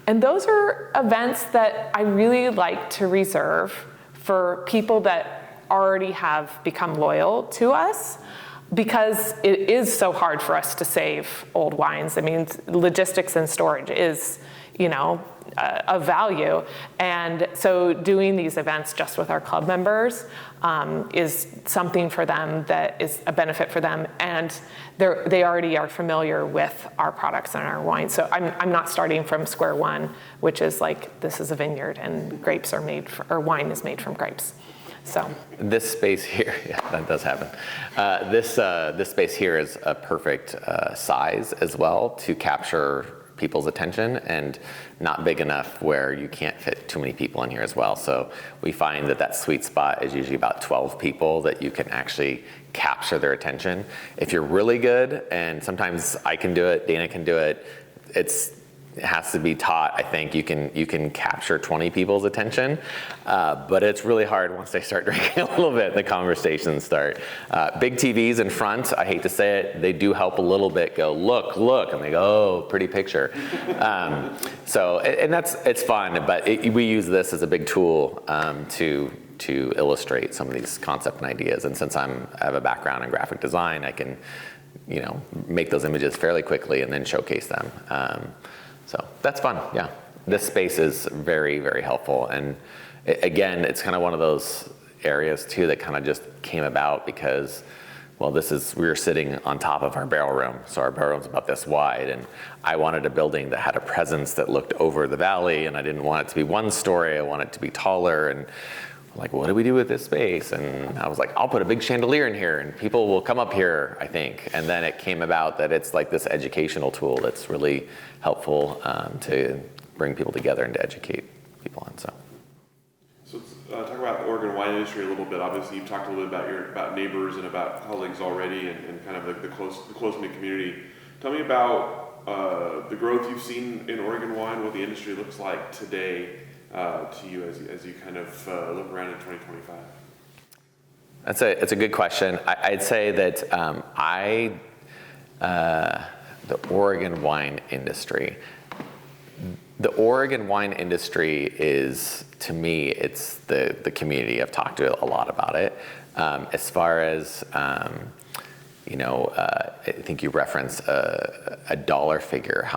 And those are events that I really like to reserve for people that already have become loyal to us, because it is so hard for us to save old wines. I mean, logistics and storage is, of value. And so doing these events just with our club members is something for them that is a benefit for them, and they already are familiar with our products and our wine. So I'm not starting from square one, which is like, this is a vineyard and grapes are made or wine is made from grapes. So this space here, yeah, that does happen. This space here is a perfect size as well to capture people's attention, and not big enough where you can't fit too many people in here as well. So we find that sweet spot is usually about 12 people that you can actually capture their attention. If you're really good, and sometimes I can do it, Dana can do it, it has to be taught. I think you can capture 20 people's attention, but it's really hard once they start drinking a little bit, the conversations start. Big TVs in front, I hate to say it, they do help a little bit. Go, look, and they go, oh, pretty picture. It's fun, but we use this as a big tool to illustrate some of these concepts and ideas. And since I have a background in graphic design, I can make those images fairly quickly and then showcase them. So that's fun, yeah. This space is very, very helpful. And again, it's kind of one of those areas too that kind of just came about because, we were sitting on top of our barrel room. So our barrel room's about this wide, and I wanted a building that had a presence that looked over the valley, and I didn't want it to be one story, I wanted it to be taller. And like, what do we do with this space? And I was like, I'll put a big chandelier in here and people will come up here, I think. And then it came about that it's like this educational tool that's really helpful to bring people together and to educate people on. So let's talk about the Oregon wine industry a little bit. Obviously, you've talked a little bit about neighbors and about colleagues already, and kind of the close-knit community. Tell me about the growth you've seen in Oregon wine, what the industry looks like today to you as you kind of look around in 2025. It's a good question. I'd say that the Oregon wine industry. The Oregon wine industry is, to me, it's the community. I've talked to a lot about it. As far as, I think you referenced a dollar figure,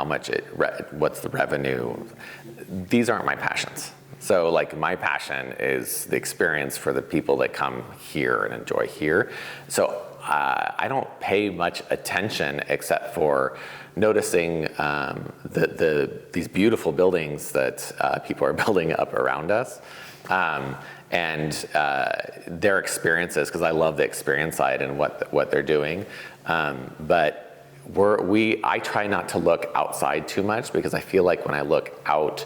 what's the revenue? These aren't my passions. So like my passion is the experience for the people that come here and enjoy here. So I don't pay much attention except for noticing these beautiful buildings that people are building up around us, and their experiences, because I love the experience side and what they're doing. But I try not to look outside too much, because I feel like when I look out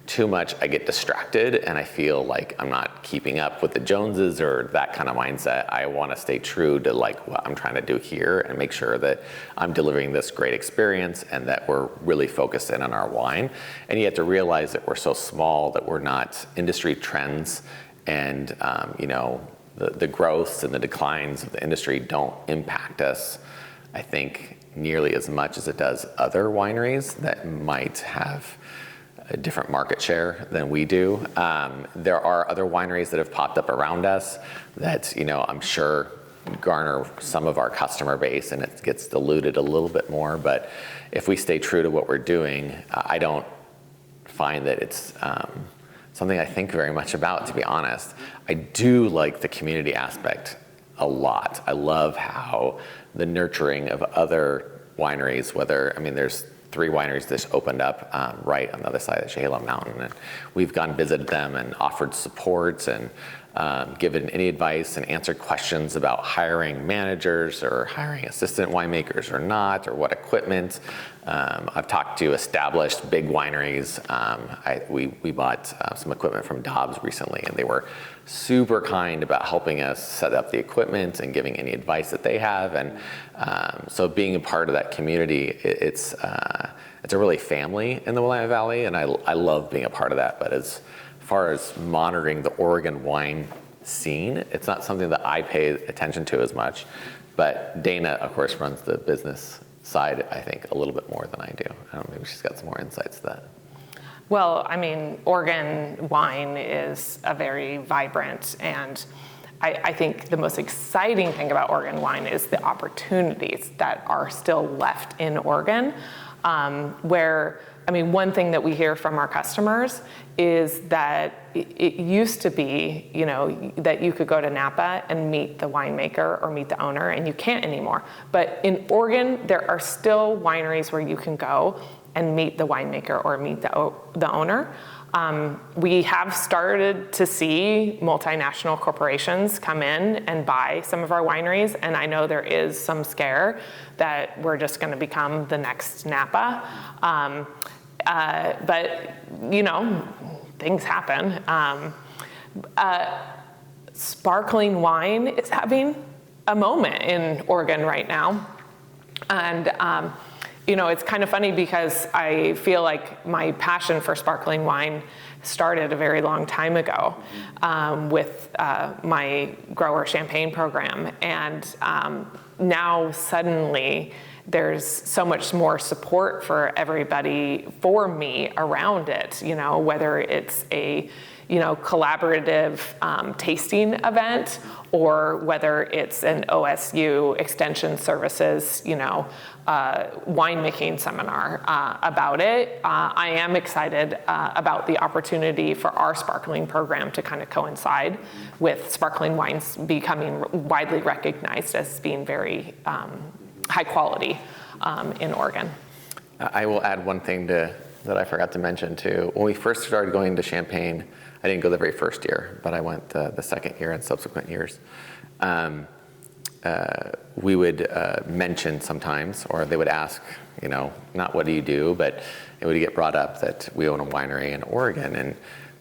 too much, I get distracted and I feel like I'm not keeping up with the Joneses or that kind of mindset. I want to stay true to like what I'm trying to do here and make sure that I'm delivering this great experience and that we're really focused in on our wine. And you have to realize that we're so small that we're not industry trends and the growths and the declines of the industry don't impact us, I think, nearly as much as it does other wineries that might have a different market share than we do. There are other wineries that have popped up around us that, I'm sure garner some of our customer base, and it gets diluted a little bit more. But if we stay true to what we're doing, I don't find that it's something I think very much about, to be honest. I do like the community aspect a lot. I love how the nurturing of other wineries, there's 3 wineries that just opened up right on the other side of the Chehalem Mountain, and we've gone visited them and offered support and given any advice and answered questions about hiring managers or hiring assistant winemakers or not, or what equipment. I've talked to established big wineries. We bought some equipment from Dobbs recently, and they were super kind about helping us set up the equipment and giving any advice that they have. And so being a part of that community, it's a really family in the Willamette Valley, and I love being a part of that. But as far as monitoring the Oregon wine scene, it's not something that I pay attention to as much. But Dana, of course, runs the business side, I think, a little bit more than I do. I don't know, maybe she's got some more insights to that. Well, Oregon wine is a very vibrant, and I think the most exciting thing about Oregon wine is the opportunities that are still left in Oregon, one thing that we hear from our customers is that it used to be, that you could go to Napa and meet the winemaker or meet the owner, and you can't anymore. But in Oregon, there are still wineries where you can go and meet the winemaker or meet the owner. We have started to see multinational corporations come in and buy some of our wineries, and I know there is some scare that we're just going to become the next Napa. But things happen. Sparkling wine is having a moment in Oregon right now, and it's kind of funny because I feel like my passion for sparkling wine started a very long time ago with my grower champagne program, and now suddenly there's so much more support for everybody, for me, around it, whether it's a collaborative tasting event, or whether it's an OSU Extension Services, winemaking seminar about it. I am excited about the opportunity for our sparkling program to kind of coincide with sparkling wines becoming widely recognized as being very high quality in Oregon. I will add one thing that I forgot to mention too. When we first started going to Champaign, I didn't go the very first year, but I went the second year and subsequent years. We would mention sometimes, or they would ask, not what do you do, but it would get brought up that we own a winery in Oregon, and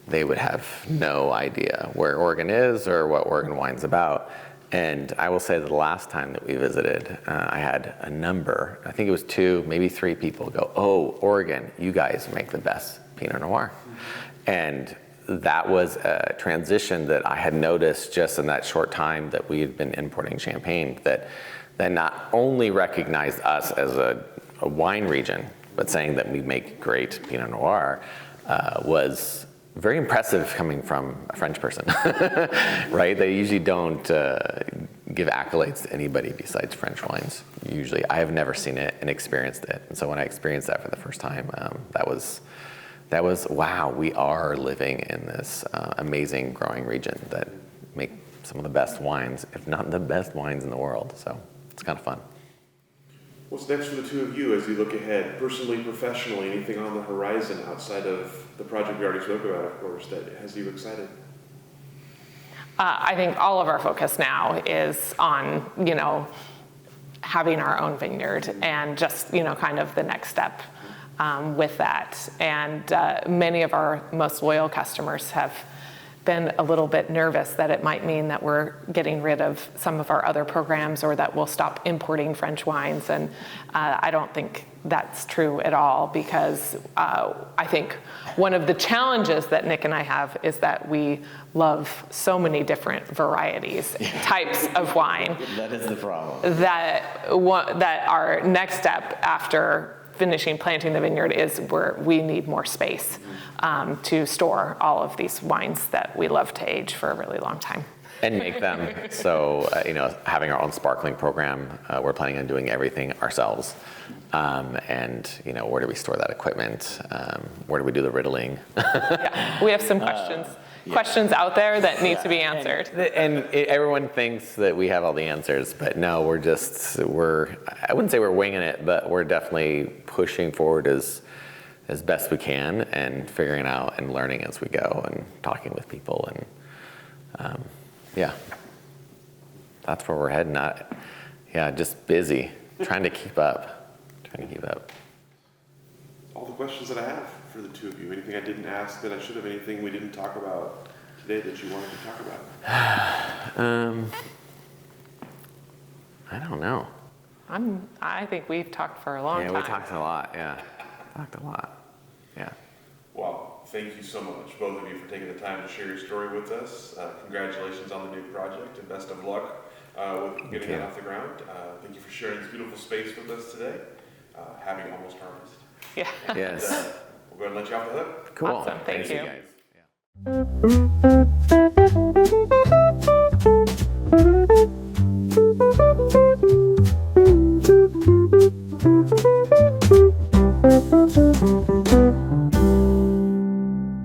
they would have no idea where Oregon is or what Oregon wine's about. And I will say that the last time that we visited, I had a number, I think it was 2, maybe 3 people go, "Oh, Oregon, you guys make the best Pinot Noir." And that was a transition that I had noticed just in that short time that we had been importing champagne, that not only recognized us as a wine region, but saying that we make great Pinot Noir was very impressive coming from a French person, right? They usually don't give accolades to anybody besides French wines. Usually, I have never seen it and experienced it. And so when I experienced that for the first time, that was, wow, we are living in this amazing growing region that make some of the best wines, if not the best wines in the world. So it's kind of fun. What's next for the two of you as you look ahead, personally, professionally? Anything on the horizon outside of the project we already spoke about, of course, that has you excited? I think all of our focus now is on, having our own vineyard and just, kind of the next step with that. And many of our most loyal customers have been a little bit nervous that it might mean that we're getting rid of some of our other programs or that we'll stop importing French wines. And I don't think that's true at all, because I think one of the challenges that Nick and I have is that we love so many different varieties, types of wine. That is the problem. That our next step after finishing planting the vineyard is where we need more space to store all of these wines that we love to age for a really long time. And make them. So, having our own sparkling program, we're planning on doing everything ourselves. And, where do we store that equipment? Where do we do the riddling? Yeah, we have some questions out there that need to be answered. And everyone thinks that we have all the answers, but no, I wouldn't say we're winging it, but we're definitely pushing forward as best we can and figuring out and learning as we go and talking with people. And that's where we're heading. Just busy, trying to keep up. All the questions that I have for the two of you. Anything I didn't ask that I should have? Anything we didn't talk about today that you wanted to talk about? I don't know. I think we've talked for a long time. Yeah, we talked a lot. Yeah, talked a lot. Yeah. Well, thank you so much, both of you, for taking the time to share your story with us. Congratulations on the new project, and best of luck with getting it off the ground. Thank you for sharing this beautiful space with us today. Happy almost harvest. Yeah. Yes. We'll go ahead and let you off the hook. Cool. Awesome. Thank Thanks, you. guys. Yeah.